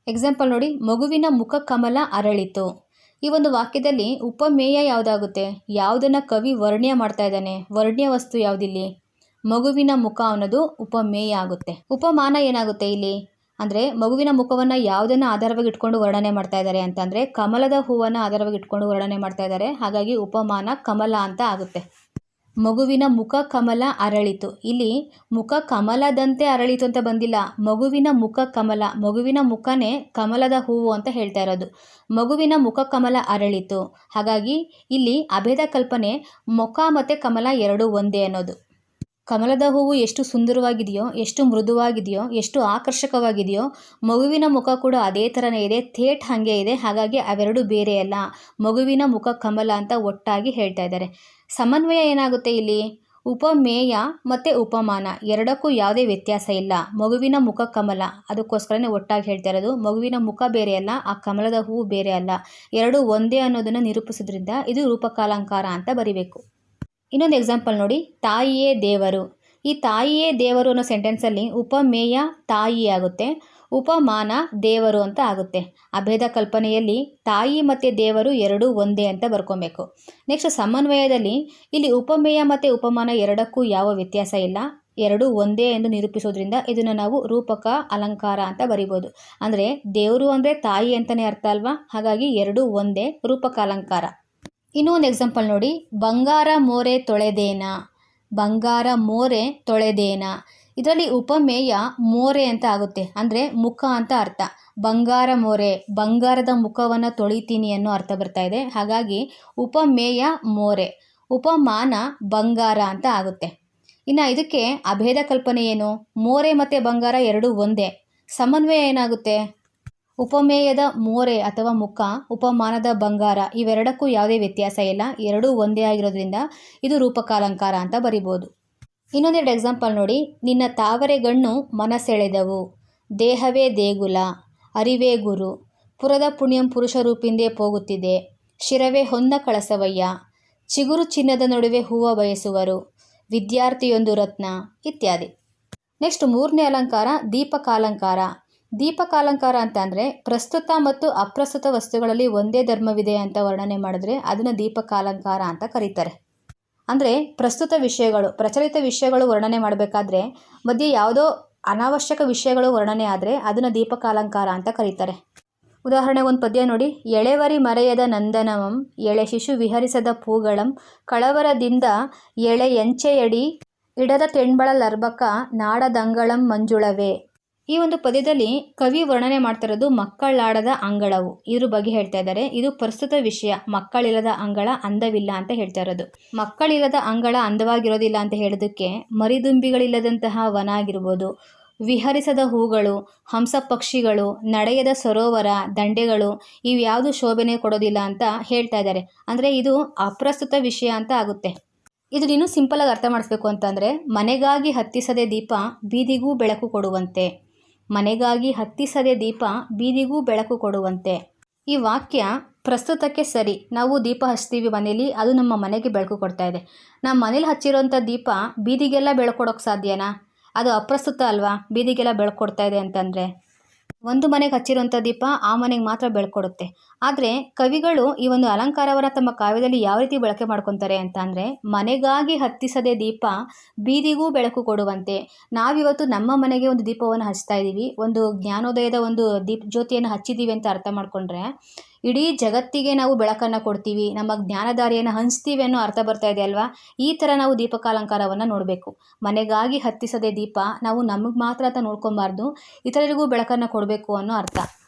ಎಕ್ಸಾಂಪಲ್ ನೋಡಿ, ಮಗುವಿನ ಮುಖ ಕಮಲ ಅರಳಿತು. ಈ ಒಂದು ವಾಕ್ಯದಲ್ಲಿ ಉಪಮೇಯ ಯಾವುದಾಗುತ್ತೆ? ಯಾವುದನ್ನು ಕವಿ ವರ್ಣ್ಯ ಮಾಡ್ತಾ ಇದ್ದಾನೆ? ವರ್ಣ್ಯ ವಸ್ತು ಯಾವುದಿಲ್ಲಿ? ಮಗುವಿನ ಮುಖ ಅನ್ನೋದು ಉಪಮೇಯ ಆಗುತ್ತೆ. ಉಪಮಾನ ಏನಾಗುತ್ತೆ ಇಲ್ಲಿ ಅಂದರೆ, ಮಗುವಿನ ಮುಖವನ್ನು ಯಾವುದನ್ನು ಆಧಾರವಾಗಿ ಇಟ್ಕೊಂಡು ವರ್ಣನೆ ಮಾಡ್ತಾ ಇದ್ದಾರೆ ಅಂತಂದರೆ ಕಮಲದ ಹೂವನ್ನು ಆಧಾರವಾಗಿ ಇಟ್ಕೊಂಡು ವರ್ಣನೆ ಮಾಡ್ತಾ ಇದ್ದಾರೆ. ಹಾಗಾಗಿ ಉಪಮಾನ ಕಮಲ ಅಂತ ಆಗುತ್ತೆ. ಮಗುವಿನ ಮುಖ ಕಮಲ ಅರಳಿತು. ಇಲ್ಲಿ ಮುಖ ಕಮಲದಂತೆ ಅರಳಿತು ಅಂತ ಬಂದಿಲ್ಲ, ಮಗುವಿನ ಮುಖ ಕಮಲ, ಮಗುವಿನ ಮುಖನೇ ಕಮಲದ ಹೂವು ಅಂತ ಹೇಳ್ತಾ ಇರೋದು. ಮಗುವಿನ ಮುಖ ಕಮಲ ಅರಳಿತು. ಹಾಗಾಗಿ ಇಲ್ಲಿ ಅಭೇದ ಕಲ್ಪನೆ ಮುಖ ಮತ್ತು ಕಮಲ ಎರಡೂ ಒಂದೇ ಅನ್ನೋದು. ಕಮಲದ ಹೂವು ಎಷ್ಟು ಸುಂದರವಾಗಿದೆಯೋ, ಎಷ್ಟು ಮೃದುವಾಗಿದೆಯೋ, ಎಷ್ಟು ಆಕರ್ಷಕವಾಗಿದೆಯೋ, ಮಗುವಿನ ಮುಖ ಕೂಡ ಅದೇ ಥರನೇ ಇದೆ, ಥೇಟ್ ಹಾಗೆ ಇದೆ. ಹಾಗಾಗಿ ಅವೆರಡು ಬೇರೆ ಅಲ್ಲ, ಮಗುವಿನ ಮುಖ ಕಮಲ ಅಂತ ಒಟ್ಟಾಗಿ ಹೇಳ್ತಾ ಇದ್ದಾರೆ. ಸಮನ್ವಯ ಏನಾಗುತ್ತೆ ಇಲ್ಲಿ? ಉಪಮೇಯ ಮತ್ತು ಉಪಮಾನ ಎರಡಕ್ಕೂ ಯಾವುದೇ ವ್ಯತ್ಯಾಸ ಇಲ್ಲ. ಮಗುವಿನ ಮುಖ ಕಮಲ, ಅದಕ್ಕೋಸ್ಕರನೇ ಒಟ್ಟಾಗಿ ಹೇಳ್ತಾ ಇರೋದು. ಮಗುವಿನ ಮುಖ ಬೇರೆ ಅಲ್ಲ, ಆ ಕಮಲದ ಹೂವು ಬೇರೆ ಅಲ್ಲ, ಎರಡು ಒಂದೇ ಅನ್ನೋದನ್ನು ನಿರೂಪಿಸೋದ್ರಿಂದ ಇದು ರೂಪಕಾಲಂಕಾರ ಅಂತ ಬರಿಬೇಕು. ಇನ್ನೊಂದು ಎಕ್ಸಾಂಪಲ್ ನೋಡಿ, ತಾಯಿಯೇ ದೇವರು. ಈ ತಾಯಿಯೇ ದೇವರು ಅನ್ನೋ ಸೆಂಟೆನ್ಸಲ್ಲಿ ಉಪಮೇಯ ತಾಯಿ ಆಗುತ್ತೆ, ಉಪಮಾನ ದೇವರು ಅಂತ ಆಗುತ್ತೆ. ಅಭೇದ ಕಲ್ಪನೆಯಲ್ಲಿ ತಾಯಿ ಮತ್ತು ದೇವರು ಎರಡೂ ಒಂದೇ ಅಂತ ಬರ್ಕೊಬೇಕು. ನೆಕ್ಸ್ಟ್ ಸಮನ್ವಯದಲ್ಲಿ ಇಲ್ಲಿ ಉಪಮೇಯ ಮತ್ತು ಉಪಮಾನ ಎರಡಕ್ಕೂ ಯಾವ ವ್ಯತ್ಯಾಸ ಇಲ್ಲ, ಎರಡೂ ಒಂದೇ ಎಂದು ನಿರೂಪಿಸೋದ್ರಿಂದ ಇದನ್ನು ನಾವು ರೂಪಕ ಅಲಂಕಾರ ಅಂತ ಬರಿಬೋದು. ಅಂದರೆ ದೇವರು ಅಂದರೆ ತಾಯಿ ಅಂತಲೇ ಅರ್ಥ ಅಲ್ವಾ, ಹಾಗಾಗಿ ಎರಡೂ ಒಂದೇ, ರೂಪಕ ಅಲಂಕಾರ. ಇನ್ನೂ ಒಂದು ಎಕ್ಸಾಂಪಲ್ ನೋಡಿ, ಬಂಗಾರ ಮೋರೆ ತೊಳೆದೇನ. ಬಂಗಾರ ಮೋರೆ ತೊಳೆದೇನ, ಇದರಲ್ಲಿ ಉಪಮೇಯ ಮೋರೆ ಅಂತ ಆಗುತ್ತೆ, ಅಂದರೆ ಮುಖ ಅಂತ ಅರ್ಥ. ಬಂಗಾರ ಮೋರೆ, ಬಂಗಾರದ ಮುಖವನ್ನು ತೊಳಿತೀನಿ ಅನ್ನೋ ಅರ್ಥ ಬರ್ತಾ ಇದೆ, ಹಾಗಾಗಿ ಉಪಮೇಯ ಮೋರೆ, ಉಪಮಾನ ಬಂಗಾರ ಅಂತ ಆಗುತ್ತೆ. ಇನ್ನು ಇದಕ್ಕೆ ಅಭೇದ ಕಲ್ಪನೆ ಏನು, ಮೋರೆ ಮತ್ತು ಬಂಗಾರ ಎರಡೂ ಒಂದೇ. ಸಮನ್ವಯ ಏನಾಗುತ್ತೆ, ಉಪಮೇಯದ ಮೋರೆ ಅಥವಾ ಮುಖ, ಉಪಮಾನದ ಬಂಗಾರ, ಇವೆರಡಕ್ಕೂ ಯಾವುದೇ ವ್ಯತ್ಯಾಸ ಇಲ್ಲ, ಎರಡೂ ಒಂದೇ ಆಗಿರೋದ್ರಿಂದ ಇದು ರೂಪಕಾಲಂಕಾರ ಅಂತ ಬರಿಬೋದು. ಇನ್ನೊಂದೆರಡು ಎಕ್ಸಾಂಪಲ್ ನೋಡಿ, ನಿನ್ನ ತಾವರೆಗಣ್ಣು ಮನಸೆಳೆದವು. ದೇಹವೇ ದೇಗುಲ, ಅರಿವೇ ಗುರು, ಪುರದ ಪುಣ್ಯಂ ಪುರುಷ ರೂಪಿಂದೇ ಹೋಗುತ್ತಿದೆ, ಶಿರವೇ ಹೊನ್ನ ಕಳಸವಯ್ಯ, ಚಿಗುರು ಚಿನ್ನದ ನಡುವೆ ಹೂವ ಬಯಸುವರು, ವಿದ್ಯಾರ್ಥಿಯೊಂದು ರತ್ನ ಇತ್ಯಾದಿ. ನೆಕ್ಸ್ಟ್ ಮೂರನೇ ಅಲಂಕಾರ ದೀಪಕಾಲಂಕಾರ. ದೀಪಕಾಲಂಕಾರ ಅಂತ ಅಂದರೆ ಪ್ರಸ್ತುತ ಮತ್ತು ಅಪ್ರಸ್ತುತ ವಸ್ತುಗಳಲ್ಲಿ ಒಂದೇ ಧರ್ಮವಿದೆ ಅಂತ ವರ್ಣನೆ ಮಾಡಿದ್ರೆ ಅದನ್ನು ದೀಪಕಾಲಂಕಾರ ಅಂತ ಕರೀತಾರೆ. ಅಂದರೆ ಪ್ರಸ್ತುತ ವಿಷಯಗಳು, ಪ್ರಚಲಿತ ವಿಷಯಗಳು ವರ್ಣನೆ ಮಾಡಬೇಕಾದ್ರೆ ಮಧ್ಯೆ ಯಾವುದೋ ಅನಾವಶ್ಯಕ ವಿಷಯಗಳು ವರ್ಣನೆ ಆದರೆ ಅದನ್ನು ದೀಪಕಾಲಂಕಾರ ಅಂತ ಕರೀತಾರೆ. ಉದಾಹರಣೆ ಒಂದು ಪದ್ಯ ನೋಡಿ, ಎಳೆವರಿ ಮರೆಯದ ನಂದನವಂ, ಎಳೆ ಶಿಶು ವಿಹರಿಸದ ಪೂಗಳಂ, ಕಳವರದಿಂದ ಎಳೆ ಎಂಚೆಯಡಿ ಇಡದ ತೆಣ್ಬಳಲರ್ಬಕ ನಾಡದಂಗಳಂ ಮಂಜುಳವೇ. ಈ ಒಂದು ಪದ್ಯದಲ್ಲಿ ಕವಿ ವರ್ಣನೆ ಮಾಡ್ತಿರೋದು ಮಕ್ಕಳಾಡದ ಅಂಗಳವು, ಇದ್ರ ಬಗ್ಗೆ ಹೇಳ್ತಾ ಇದ್ದಾರೆ. ಇದು ಪ್ರಸ್ತುತ ವಿಷಯ, ಮಕ್ಕಳಿಲ್ಲದ ಅಂಗಳ ಅಂದವಿಲ್ಲ ಅಂತ ಹೇಳ್ತಾ ಇರೋದು. ಮಕ್ಕಳಿಲ್ಲದ ಅಂಗಳ ಅಂದವಾಗಿರೋದಿಲ್ಲ ಅಂತ ಹೇಳೋದಕ್ಕೆ ಮರಿದುಂಬಿಗಳಿಲ್ಲದಂತಹ ವನ ಆಗಿರ್ಬೋದು, ವಿಹರಿಸದ ಹೂಗಳು, ಹಂಸ ಪಕ್ಷಿಗಳು, ನಡೆಯದ ಸರೋವರ, ದಂಡೆಗಳು, ಇವ್ಯಾವುದು ಶೋಭನೆ ಕೊಡೋದಿಲ್ಲ ಅಂತ ಹೇಳ್ತಾ ಇದ್ದಾರೆ. ಅಂದರೆ ಇದು ಅಪ್ರಸ್ತುತ ವಿಷಯ ಅಂತ ಆಗುತ್ತೆ. ಇದು ಇನ್ನೂ ಸಿಂಪಲಾಗಿ ಅರ್ಥ ಮಾಡಿಸ್ಬೇಕು ಅಂತಂದರೆ, ಮನೆಗಾಗಿ ಹತ್ತಿಸದೆ ದೀಪ ಬೀದಿಗೂ ಬೆಳಕು ಕೊಡುವಂತೆ. ಮನೆಗಾಗಿ ಹತ್ತಿಸದೆ ದೀಪ ಬೀದಿಗೂ ಬೆಳಕು ಕೊಡುವಂತೆ. ಈ ವಾಕ್ಯ ಪ್ರಸ್ತುತಕ್ಕೆ ಸರಿ. ನಾವು ದೀಪ ಹಚ್ತೀವಿ ಮನೇಲಿ, ಅದು ನಮ್ಮ ಮನೆಗೆ ಬೆಳಕು ಕೊಡ್ತಾ ಇದೆ. ನಮ್ಮ ಮನೇಲಿ ಹಚ್ಚಿರೋಂಥ ದೀಪ ಬೀದಿಗೆಲ್ಲ ಬೆಳಕು ಕೊಡೋಕ್ಕೆ ಸಾಧ್ಯನಾ? ಅದು ಅಪ್ರಸ್ತುತ ಅಲ್ವಾ, ಬೀದಿಗೆಲ್ಲ ಬೆಳಕು ಕೊಡ್ತಾ ಇದೆ ಅಂತಂದರೆ. ಒಂದು ಮನೆಗೆ ಹಚ್ಚಿರೋಂಥ ದೀಪ ಆ ಮನೆಗೆ ಮಾತ್ರ ಬೆಳಕು ಕೊಡುತ್ತೆ. ಆದರೆ ಕವಿಗಳು ಈ ಒಂದು ಅಲಂಕಾರವನ್ನು ತಮ್ಮ ಕಾವ್ಯದಲ್ಲಿ ಯಾವ ರೀತಿ ಬಳಕೆ ಮಾಡ್ಕೊತಾರೆ ಅಂತ ಅಂದರೆ, ಮನೆಗಾಗಿ ಹತ್ತಿಸದೆ ದೀಪ ಬೀದಿಗೂ ಬೆಳಕು ಕೊಡುವಂತೆ. ನಾವಿವತ್ತು ನಮ್ಮ ಮನೆಗೆ ಒಂದು ದೀಪವನ್ನು ಹಚ್ತಾ ಇದ್ದೀವಿ, ಒಂದು ಜ್ಞಾನೋದಯದ ಒಂದು ಜ್ಯೋತಿಯನ್ನು ಹಚ್ಚಿದ್ದೀವಿ ಅಂತ ಅರ್ಥ ಮಾಡಿಕೊಂಡ್ರೆ ಇಡೀ ಜಗತ್ತಿಗೆ ನಾವು ಬೆಳಕನ್ನು ಕೊಡ್ತೀವಿ, ನಮ್ಮ ಜ್ಞಾನಧಾರೆಯನ್ನು ಹಂಚ್ತೀವಿ ಅನ್ನೋ ಅರ್ಥ ಬರ್ತಾ ಇದೆ ಅಲ್ವಾ. ಈ ಥರ ನಾವು ದೀಪಕಾಲಂಕಾರವನ್ನು ನೋಡಬೇಕು. ಮನೆಗಾಗಿ ಹತ್ತಿಸದೆ ದೀಪ ನಾವು ನಮಗೆ ಮಾತ್ರ ಅಂತ ನೋಡ್ಕೊಬಾರ್ದು, ಇತರರಿಗೂ ಬೆಳಕನ್ನು ಕೊಡಬೇಕು ಅನ್ನೋ ಅರ್ಥ.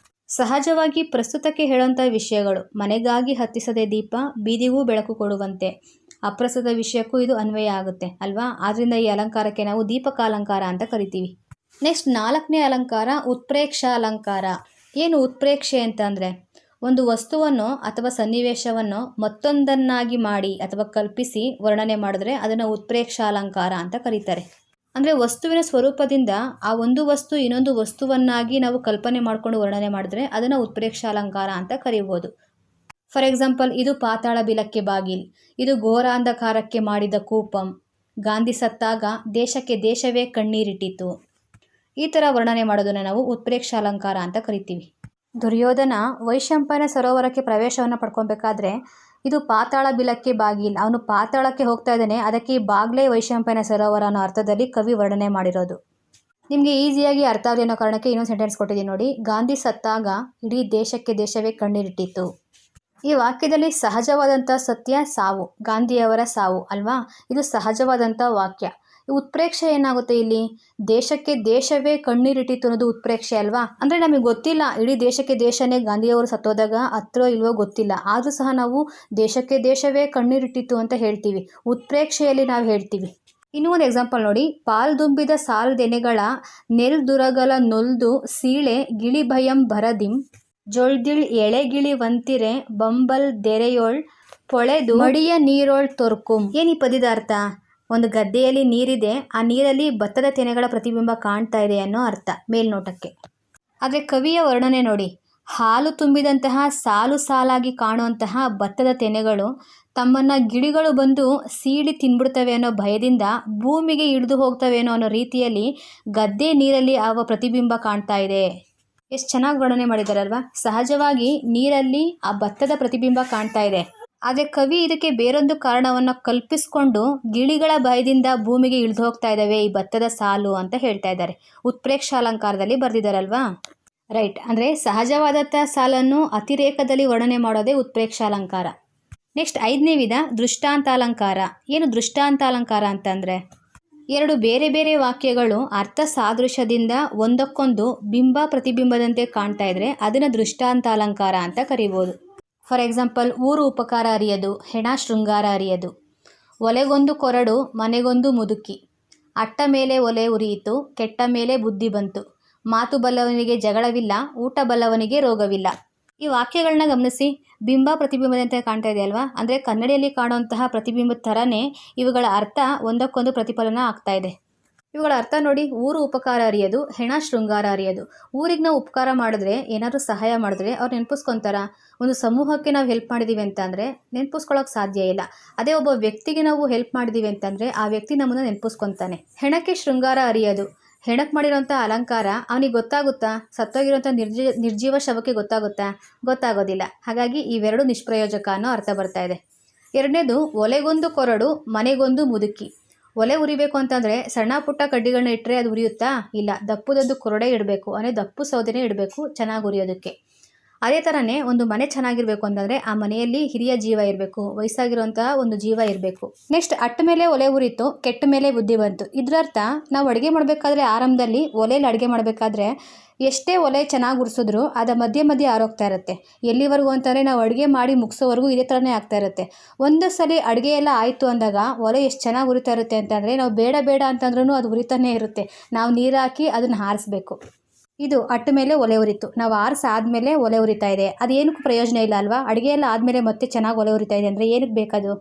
ಸಹಜವಾಗಿ ಪ್ರಸ್ತುತಕ್ಕೆ ಹೇಳೋಂಥ ವಿಷಯಗಳು, ಮನೆಗಾಗಿ ಹತ್ತಿಸದೆ ದೀಪ ಬೀದಿಗೂ ಬೆಳಕು ಕೊಡುವಂತೆ, ಅಪ್ರಸ್ತುತ ವಿಷಯಕ್ಕೂ ಇದು ಅನ್ವಯ ಆಗುತ್ತೆ ಅಲ್ವಾ. ಆದ್ದರಿಂದ ಈ ಅಲಂಕಾರಕ್ಕೆ ನಾವು ದೀಪಕಾಲಂಕಾರ ಅಂತ ಕರಿತೀವಿ. ನೆಕ್ಸ್ಟ್ ನಾಲ್ಕನೇ ಅಲಂಕಾರ ಉತ್ಪ್ರೇಕ್ಷಾ ಅಲಂಕಾರ. ಏನು ಉತ್ಪ್ರೇಕ್ಷೆ ಅಂತ ಅಂದರೆ, ಒಂದು ವಸ್ತುವನ್ನು ಅಥವಾ ಸನ್ನಿವೇಶವನ್ನು ಮತ್ತೊಂದನ್ನಾಗಿ ಮಾಡಿ ಅಥವಾ ಕಲ್ಪಿಸಿ ವರ್ಣನೆ ಮಾಡಿದ್ರೆ ಅದನ್ನು ಉತ್ಪ್ರೇಕ್ಷಾ ಅಲಂಕಾರ ಅಂತ ಕರೀತಾರೆ. ಅಂದರೆ ವಸ್ತುವಿನ ಸ್ವರೂಪದಿಂದ ಆ ಒಂದು ವಸ್ತು ಇನ್ನೊಂದು ವಸ್ತುವನ್ನಾಗಿ ನಾವು ಕಲ್ಪನೆ ಮಾಡಿಕೊಂಡು ವರ್ಣನೆ ಮಾಡಿದ್ರೆ ಅದನ್ನು ಉತ್ಪ್ರೇಕ್ಷಾ ಅಲಂಕಾರ ಅಂತ ಕರೀಬೋದು. ಫಾರ್ ಎಕ್ಸಾಂಪಲ್, ಇದು ಪಾತಾಳ ಬಿಲಕ್ಕೆ ಬಾಗಿಲ್, ಇದು ಘೋರಾಂಧಕಾರಕ್ಕೆ ಮಾಡಿದ ಕೂಪಂ, ಗಾಂಧಿ ಸತ್ತಾಗ ದೇಶಕ್ಕೆ ದೇಶವೇ ಕಣ್ಣೀರಿಟ್ಟಿತು. ಈ ಥರ ವರ್ಣನೆ ಮಾಡೋದನ್ನು ನಾವು ಉತ್ಪ್ರೇಕ್ಷಾ ಅಲಂಕಾರ ಅಂತ ಕರಿತೀವಿ. ದುರ್ಯೋಧನ ವೈಶಂಪಾಯನ ಸರೋವರಕ್ಕೆ ಪ್ರವೇಶವನ್ನು ಪಡ್ಕೊಬೇಕಾದ್ರೆ ಇದು ಪಾತಾಳ ಬಿಲಕ್ಕೆ ಬಾಗಿಲ್, ಅವನು ಪಾತಾಳಕ್ಕೆ ಹೋಗ್ತಾ ಇದ್ದಾನೆ, ಅದಕ್ಕೆ ಈ ಬಾಗ್ಲೇ ವೈಶಂಪಾಯನ ಸರೋವರ ಅನ್ನೋ ಅರ್ಥದಲ್ಲಿ ಕವಿ ವರ್ಣನೆ ಮಾಡಿರೋದು. ನಿಮಗೆ ಈಸಿಯಾಗಿ ಅರ್ಥ ಆಗಲಿ ಅನ್ನೋ ಕಾರಣಕ್ಕೆ ಇನ್ನೊಂದು ಸೆಂಟೆನ್ಸ್ ಕೊಟ್ಟಿದ್ದೀನಿ ನೋಡಿ, ಗಾಂಧಿ ಸತ್ತಾಗ ಇಡೀ ದೇಶಕ್ಕೆ ದೇಶವೇ ಕಣ್ಣೀರಿಟ್ಟಿತ್ತು. ಈ ವಾಕ್ಯದಲ್ಲಿ ಸಹಜವಾದಂಥ ಸತ್ಯ ಸಾವು, ಗಾಂಧಿಯವರ ಸಾವು ಅಲ್ವಾ, ಇದು ಸಹಜವಾದಂಥ ವಾಕ್ಯ. ಉತ್ಪ್ರೇಕ್ಷೆ ಏನಾಗುತ್ತೆ ಇಲ್ಲಿ, ದೇಶಕ್ಕೆ ದೇಶವೇ ಕಣ್ಣೀರಿಟ್ಟಿತ್ತು ಅನ್ನೋದು ಉತ್ಪ್ರೇಕ್ಷೆ ಅಲ್ವಾ. ಅಂದರೆ ನಮಗೆ ಗೊತ್ತಿಲ್ಲ ಇಡೀ ದೇಶಕ್ಕೆ ದೇಶನೇ ಗಾಂಧಿಯವರು ಸತ್ತೋದಾಗ ಹತ್ತಿರ ಇಲ್ವೋ ಗೊತ್ತಿಲ್ಲ, ಆದರೂ ಸಹ ನಾವು ದೇಶಕ್ಕೆ ದೇಶವೇ ಕಣ್ಣೀರಿಟ್ಟಿತ್ತು ಅಂತ ಹೇಳ್ತೀವಿ, ಉತ್ಪ್ರೇಕ್ಷೆಯಲ್ಲಿ ನಾವು ಹೇಳ್ತೀವಿ. ಇನ್ನೂ ಒಂದು ಎಕ್ಸಾಂಪಲ್ ನೋಡಿ, ಪಾಲ್ದುಂಬಿದ ಸಾಲ್ದೆನೆಗಳ ನೆಲ್ದುರಗಲ ನೊಲ್ದು ಸೀಳೆ ಗಿಳಿ ಭಯಂ ಭರದಿಂ, ಜೊಳ್ದಿಳ್ ಎಳೆಗಿಳಿ ವಂತಿರೆ ಬಂಬಲ್ ದೆರೆಯೋಳ್ ಪೊಳೆದು ಮಡಿಯ ನೀರೋಳ್ ತೊರ್ಕುಂ. ಏನು ಈ ಪದ್ಯದ ಅರ್ಥ? ಒಂದು ಗದ್ದೆಯಲ್ಲಿ ನೀರಿದೆ, ಆ ನೀರಲ್ಲಿ ಭತ್ತದ ತೆನೆಗಳ ಪ್ರತಿಬಿಂಬ ಕಾಣ್ತಾ ಇದೆ ಅನ್ನೋ ಅರ್ಥ ಮೇಲ್ನೋಟಕ್ಕೆ. ಆದರೆ ಕವಿಯ ವರ್ಣನೆ ನೋಡಿ, ಹಾಲು ತುಂಬಿದಂತಹ ಸಾಲು ಸಾಲಾಗಿ ಕಾಣುವಂತಹ ಭತ್ತದ ತೆನೆಗಳು ತಮ್ಮನ್ನು ಗಿಳಿಗಳು ಬಂದು ಸೀಳಿ ತಿನ್ಬಿಡ್ತವೆ ಅನ್ನೋ ಭಯದಿಂದ ಭೂಮಿಗೆ ಇಳಿದು ಹೋಗ್ತವೇನೋ ಅನ್ನೋ ರೀತಿಯಲ್ಲಿ ಗದ್ದೆ ನೀರಲ್ಲಿ ಆವ ಪ್ರತಿಬಿಂಬ ಕಾಣ್ತಾ ಇದೆ. ಎಷ್ಟು ಚೆನ್ನಾಗಿ ವರ್ಣನೆ ಮಾಡಿದಾರಲ್ವಾ. ಸಹಜವಾಗಿ ನೀರಲ್ಲಿ ಆ ಭತ್ತದ ಪ್ರತಿಬಿಂಬ ಕಾಣ್ತಾ ಇದೆ, ಆದರೆ ಕವಿ ಇದಕ್ಕೆ ಬೇರೊಂದು ಕಾರಣವನ್ನು ಕಲ್ಪಿಸ್ಕೊಂಡು ಗಿಳಿಗಳ ಭಯದಿಂದ ಭೂಮಿಗೆ ಇಳಿದು ಹೋಗ್ತಾ ಇದ್ದಾವೆ ಈ ಭತ್ತದ ಸಾಲು ಅಂತ ಹೇಳ್ತಾ ಇದ್ದಾರೆ. ಉತ್ಪ್ರೇಕ್ಷಾಲಂಕಾರದಲ್ಲಿ ಬರೆದಿದ್ದಾರಲ್ವಾ. ರೈಟ್. ಅಂದರೆ ಸಹಜವಾದಂಥ ಸಾಲನ್ನು ಅತಿರೇಕದಲ್ಲಿ ವರ್ಣನೆ ಮಾಡೋದೇ ಉತ್ಪ್ರೇಕ್ಷಾಲಂಕಾರ. ನೆಕ್ಸ್ಟ್ 5ನೇ ವಿಧ ದೃಷ್ಟಾಂತಾಲಂಕಾರ. ಏನು ದೃಷ್ಟಾಂತಾಲಂಕಾರ ಅಂತಂದರೆ, ಎರಡು ಬೇರೆ ಬೇರೆ ವಾಕ್ಯಗಳು ಅರ್ಥ ಸಾದೃಶ್ಯದಿಂದ ಒಂದಕ್ಕೊಂದು ಬಿಂಬ ಪ್ರತಿಬಿಂಬದಂತೆ ಕಾಣ್ತಾ ಇದ್ರೆ ಅದನ್ನು ದೃಷ್ಟಾಂತಾಲಂಕಾರ ಅಂತ ಕರಿಬೋದು. ಫಾರ್ ಎಕ್ಸಾಂಪಲ್, ಊರು ಉಪಕಾರ ಅರಿಯದು, ಹೆಣ ಶೃಂಗಾರ ಅರಿಯದು. ಒಲೆಗೊಂದು ಕೊರಡು, ಮನೆಗೊಂದು ಮುದುಕಿ. ಅಟ್ಟ ಮೇಲೆ ಒಲೆ ಉರಿಯಿತು, ಕೆಟ್ಟ ಮೇಲೆ ಬುದ್ಧಿ ಬಂತು. ಮಾತು ಬಲ್ಲವನಿಗೆ ಜಗಳವಿಲ್ಲ, ಊಟ ಬಲ್ಲವನಿಗೆ ರೋಗವಿಲ್ಲ. ಈ ವಾಕ್ಯಗಳನ್ನ ಗಮನಿಸಿ. ಬಿಂಬ ಪ್ರತಿಬಿಂಬದಂತೆ ಕಾಣ್ತಾ ಇದೆ ಅಲ್ವಾ. ಅಂದರೆ ಕನ್ನಡಿಯಲ್ಲಿ ಕಾಣುವಂತಹ ಪ್ರತಿಬಿಂಬದ ಥರನೇ ಇವುಗಳ ಅರ್ಥ ಒಂದಕ್ಕೊಂದು ಪ್ರತಿಫಲನ ಆಗ್ತಾ ಇದೆ. ಇವುಗಳ ಅರ್ಥ ನೋಡಿ, ಊರು ಉಪಕಾರ ಅರಿಯೋದು, ಹೆಣ ಶೃಂಗಾರ ಅರಿಯೋದು. ಊರಿಗೆ ನಾವು ಉಪಕಾರ ಮಾಡಿದ್ರೆ, ಏನಾದರೂ ಸಹಾಯ ಮಾಡಿದ್ರೆ ಅವ್ರು ನೆನಪಿಸ್ಕೊತಾರ. ಒಂದು ಸಮೂಹಕ್ಕೆ ನಾವು ಹೆಲ್ಪ್ ಮಾಡಿದ್ದೀವಿ ಅಂತಂದರೆ ನೆನಪಿಸ್ಕೊಳ್ಳೋಕೆ ಸಾಧ್ಯ ಇಲ್ಲ. ಅದೇ ಒಬ್ಬ ವ್ಯಕ್ತಿಗೆ ನಾವು ಹೆಲ್ಪ್ ಮಾಡಿದ್ದೀವಿ ಅಂತಂದರೆ ಆ ವ್ಯಕ್ತಿ ನಮ್ಮನ್ನು ನೆನಪಿಸ್ಕೊತಾನೆ. ಹೆಣಕ್ಕೆ ಶೃಂಗಾರ ಅರಿಯೋದು. ಹೆಣಕ್ಕೆ ಮಾಡಿರೋಂಥ ಅಲಂಕಾರ ಅವನಿಗೆ ಗೊತ್ತಾಗುತ್ತಾ? ಸತ್ತೋಗಿರೋಂಥ ನಿರ್ಜೀವ ಶವಕ್ಕೆ ಗೊತ್ತಾಗೋದಿಲ್ಲ. ಹಾಗಾಗಿ ಇವೆರಡು ನಿಷ್ಪ್ರಯೋಜಕ ಅನ್ನೋ ಅರ್ಥ ಬರ್ತಾ ಇದೆ. ಎರಡನೇದು, ಒಲೆಗೊಂದು ಕೊರಡು, ಮನೆಗೊಂದು ಮುದುಕಿ. ಒಲೆ ಉರಿಬೇಕು ಅಂತಂದರೆ ಸಣ್ಣ ಪುಟ್ಟ ಕಡ್ಡಿಗಳನ್ನ ಇಟ್ಟರೆ ಅದು ಉರಿಯುತ್ತಾ? ಇಲ್ಲ. ದಪ್ಪುದದ್ದು ಕೊರಡೆ ಇಡಬೇಕು, ಅಂದರೆ ದಪ್ಪು ಸೌದೆನೇ ಇಡಬೇಕು ಚೆನ್ನಾಗಿ ಉರಿಯೋದಕ್ಕೆ. ಅದೇ ಥರನೇ ಒಂದು ಮನೆ ಚೆನ್ನಾಗಿರಬೇಕು ಅಂತಂದರೆ ಆ ಮನೆಯಲ್ಲಿ ಹಿರಿಯ ಜೀವ ಇರಬೇಕು, ವಯಸ್ಸಾಗಿರುವಂಥ ಒಂದು ಜೀವ ಇರಬೇಕು. ನೆಕ್ಸ್ಟ್, ಅಟ್ಟ ಮೇಲೆ ಒಲೆ ಉರಿತು, ಕೆಟ್ಟ ಮೇಲೆ ಬುದ್ಧಿ ಬಂತು. ಇದರರ್ಥ ನಾವು ಅಡುಗೆ ಮಾಡಬೇಕಾದ್ರೆ ಆರಂಭದಲ್ಲಿ ಒಲೆಯಲ್ಲಿ ಅಡುಗೆ ಮಾಡಬೇಕಾದ್ರೆ ಎಷ್ಟೇ ಒಲೆ ಚೆನ್ನಾಗಿ ಉರಿಸಿದ್ರು ಅದು ಮಧ್ಯೆ ಆರೋಗ್ತಾ ಇರುತ್ತೆ. ಎಲ್ಲಿವರೆಗೂ ಅಂತಂದರೆ ನಾವು ಅಡುಗೆ ಮಾಡಿ ಮುಗಿಸೋವರೆಗೂ ಇದೇ ಥರನೇ ಆಗ್ತಾ ಇರುತ್ತೆ. ಒಂದು ಸಲ ಅಡುಗೆ ಎಲ್ಲ ಆಯಿತು ಅಂದಾಗ ಒಲೆ ಎಷ್ಟು ಚೆನ್ನಾಗಿ ಉರಿತಾ ಇರುತ್ತೆ ಅಂತಂದರೆ ನಾವು ಬೇಡ ಅಂತಂದ್ರೂ ಅದು ಉರಿತಾನೇ ಇರುತ್ತೆ. ನಾವು ನೀರು ಹಾಕಿ ಅದನ್ನು ಹಾರಿಸ್ಬೇಕು. ಇದು ಅಟ್ಟ ಮೇಲೆ ಒಲೆ ಉರಿತು. ನಾವು ಆರಿಸಾದ್ಮೇಲೆ ಒಲೆ ಉರಿತಾ ಇದೆ, ಅದೇನಕ್ಕೂ ಪ್ರಯೋಜನ ಇಲ್ಲ ಅಲ್ವಾ. ಅಡುಗೆ ಎಲ್ಲ ಆದಮೇಲೆ ಮತ್ತೆ ಚೆನ್ನಾಗಿ ಒಲೆ ಉರಿತಾ ಇದೆ ಅಂದರೆ ಏನಕ್ಕೆ ಬೇಕದು?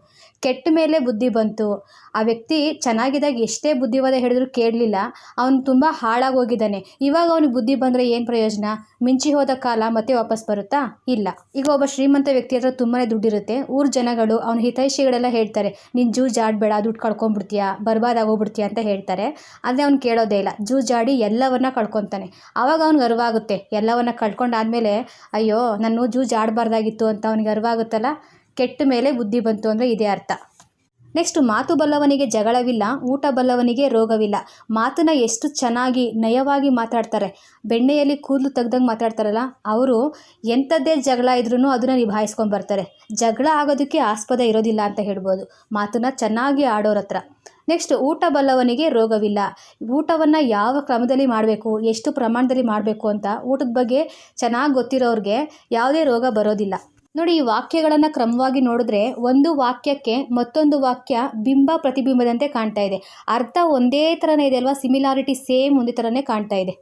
ಕೆಟ್ಟ ಮೇಲೆ ಬುದ್ಧಿ ಬಂತು. ಆ ವ್ಯಕ್ತಿ ಚೆನ್ನಾಗಿದ್ದಾಗ ಎಷ್ಟೇ ಬುದ್ಧಿವಾದ ಹೇಳಿದ್ರು ಕೇಳಲಿಲ್ಲ, ಅವನು ತುಂಬ ಹಾಳಾಗಿ ಹೋಗಿದ್ದಾನೆ. ಇವಾಗ ಅವನಿಗೆ ಬುದ್ಧಿ ಬಂದರೆ ಏನು ಪ್ರಯೋಜನ? ಮಿಂಚಿ ಹೋದ ಕಾಲ ಮತ್ತೆ ವಾಪಸ್ ಬರುತ್ತಾ? ಇಲ್ಲ. ಈಗ ಒಬ್ಬ ಶ್ರೀಮಂತ ವ್ಯಕ್ತಿ ಹತ್ರ ತುಂಬಾ ದುಡ್ಡಿರುತ್ತೆ. ಊರ ಜನಗಳು, ಅವನ ಹಿತೈಷಿಗಳೆಲ್ಲ ಹೇಳ್ತಾರೆ, ನೀನು ಜೂಜಾಡಬೇಡ, ದುಡ್ಡು ಕಳ್ಕೊಂಡ್ಬಿಡ್ತೀಯಾ, ಬರ್ಬಾದಾಗೋಗ್ಬಿಡ್ತೀಯ ಅಂತ ಹೇಳ್ತಾರೆ. ಆದರೆ ಅವ್ನು ಕೇಳೋದೇ ಇಲ್ಲ. ಜೂಜಾಡಿ ಎಲ್ಲವನ್ನ ಕಳ್ಕೊತಾನೆ. ಆವಾಗ ಅವ್ನಿಗೆ ಅರಿವಾಗುತ್ತೆ. ಎಲ್ಲವನ್ನ ಕಳ್ಕೊಂಡಾದ್ಮೇಲೆ ಅಯ್ಯೋ ನಾನು ಜೂಜಾಡಬಾರ್ದಾಗಿತ್ತು ಅಂತ ಅವನಿಗೆ ಅರಿವಾಗುತ್ತಲ್ಲ. ಕೆಟ್ಟ ಮೇಲೆ ಬುದ್ಧಿ ಬಂತು ಅಂದರೆ ಇದೇ ಅರ್ಥ. ನೆಕ್ಸ್ಟ್, ಮಾತು ಬಲ್ಲವನಿಗೆ ಜಗಳವಿಲ್ಲ, ಊಟ ಬಲ್ಲವನಿಗೆ ರೋಗವಿಲ್ಲ. ಮಾತನ್ನ ಎಷ್ಟು ಚೆನ್ನಾಗಿ ನಯವಾಗಿ ಮಾತಾಡ್ತಾರೆ. ಬೆಣ್ಣೆಯಲ್ಲಿ ಕೂದಲು ತೆಗ್ದಂಗೆ ಮಾತಾಡ್ತಾರಲ್ಲ, ಅವರು ಎಂಥದ್ದೇ ಜಗಳ ಇದ್ರೂ ಅದನ್ನು ನಿಭಾಯಿಸ್ಕೊಂಡು ಬರ್ತಾರೆ. ಜಗಳ ಆಗೋದಕ್ಕೆ ಆಸ್ಪದ ಇರೋದಿಲ್ಲ ಅಂತ ಹೇಳ್ಬೋದು ಮಾತನ್ನ ಚೆನ್ನಾಗಿ ಆಡೋರ ಹತ್ರ. ನೆಕ್ಸ್ಟ್, ಊಟ ಬಲ್ಲವನಿಗೆ ರೋಗವಿಲ್ಲ. ಊಟವನ್ನು ಯಾವ ಕ್ರಮದಲ್ಲಿ ಮಾಡಬೇಕು, ಎಷ್ಟು ಪ್ರಮಾಣದಲ್ಲಿ ಮಾಡಬೇಕು ಅಂತ ಊಟದ ಬಗ್ಗೆ ಚೆನ್ನಾಗಿ ಗೊತ್ತಿರೋರಿಗೆ ಯಾವುದೇ ರೋಗ ಬರೋದಿಲ್ಲ. ನೋಡಿ, ಈ ವಾಕ್ಯಗಳನ್ನು ಕ್ರಮವಾಗಿ ನೋಡಿದ್ರೆ ಒಂದು ವಾಕ್ಯಕ್ಕೆ ಮತ್ತೊಂದು ವಾಕ್ಯ ಬಿಂಬ ಪ್ರತಿಬಿಂಬದಂತೆ ಕಾಣ್ತಾ ಇದೆ. ಅರ್ಥ ಒಂದೇ ಥರನೇ ಇದೆ ಅಲ್ವಾ. ಸಿಮಿಲಾರಿಟಿ ಸೇಮ್ ಒಂದೇ ಥರನೇ ಕಾಣ್ತಾ ಇದೆ.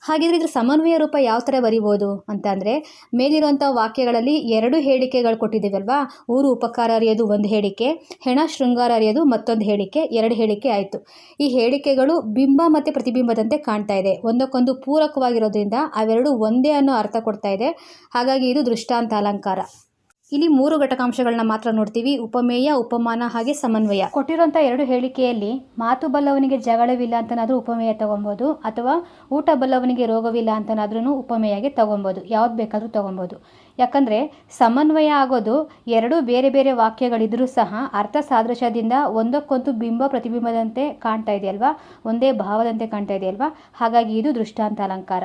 ಹಾಗಿದ್ರೆ ಇದ್ರ ಸಮನ್ವಯ ರೂಪ ಯಾವ ಥರ ಬರಿಬೋದು ಅಂತ ಅಂದರೆ, ಮೇಲಿರುವಂಥ ವಾಕ್ಯಗಳಲ್ಲಿ 2 ಹೇಳಿಕೆಗಳು ಕೊಟ್ಟಿದ್ದೀವಲ್ವಾ. ಊರು ಉಪಕಾರ ಅರಿಯೋದು ಒಂದು ಹೇಳಿಕೆ, ಹೆಣ ಶೃಂಗಾರ ಅರಿಯೋದು ಮತ್ತೊಂದು ಹೇಳಿಕೆ. 2 ಹೇಳಿಕೆ ಆಯಿತು. ಈ ಹೇಳಿಕೆಗಳು ಬಿಂಬ ಮತ್ತು ಪ್ರತಿಬಿಂಬದಂತೆ ಕಾಣ್ತಾ ಇದೆ. ಒಂದಕ್ಕೊಂದು ಪೂರಕವಾಗಿರೋದ್ರಿಂದ ಅವೆರಡು ಒಂದೇ ಅನ್ನೋ ಅರ್ಥ ಕೊಡ್ತಾ ಇದೆ. ಹಾಗಾಗಿ ಇದು ದೃಷ್ಟಾಂತ ಅಲಂಕಾರ. ಇಲ್ಲಿ 3 ಘಟಕಾಂಶಗಳನ್ನ ಮಾತ್ರ ನೋಡ್ತೀವಿ: ಉಪಮೇಯ, ಉಪಮಾನ ಹಾಗೆ ಸಮನ್ವಯ. ಕೊಟ್ಟಿರೋಂಥ 2 ಹೇಳಿಕೆಯಲ್ಲಿ ಮಾತು ಬಲ್ಲವನಿಗೆ ಜಗಳವಿಲ್ಲ ಅಂತನಾದರೂ ಉಪಮೇಯ ತಗೊಬೋದು, ಅಥವಾ ಊಟ ಬಲ್ಲವನಿಗೆ ರೋಗವಿಲ್ಲ ಅಂತನಾದ್ರೂ ಉಪಮೇಯಗೆ ತಗೊಬೋದು. ಯಾವ್ದು ಬೇಕಾದರೂ ತಗೊಬೋದು. ಯಾಕಂದರೆ ಸಮನ್ವಯ ಆಗೋದು 2 ಬೇರೆ ಬೇರೆ ವಾಕ್ಯಗಳಿದ್ರೂ ಸಹ ಅರ್ಥ ಸಾದೃಶ್ಯದಿಂದ ಒಂದಕ್ಕೊಂದು ಬಿಂಬ ಪ್ರತಿಬಿಂಬದಂತೆ ಕಾಣ್ತಾ ಇದೆಯಲ್ವಾ, ಒಂದೇ ಭಾವದಂತೆ ಕಾಣ್ತಾ ಇದೆಯಲ್ವಾ. ಹಾಗಾಗಿ ಇದು ದೃಷ್ಟಾಂತ ಅಲಂಕಾರ.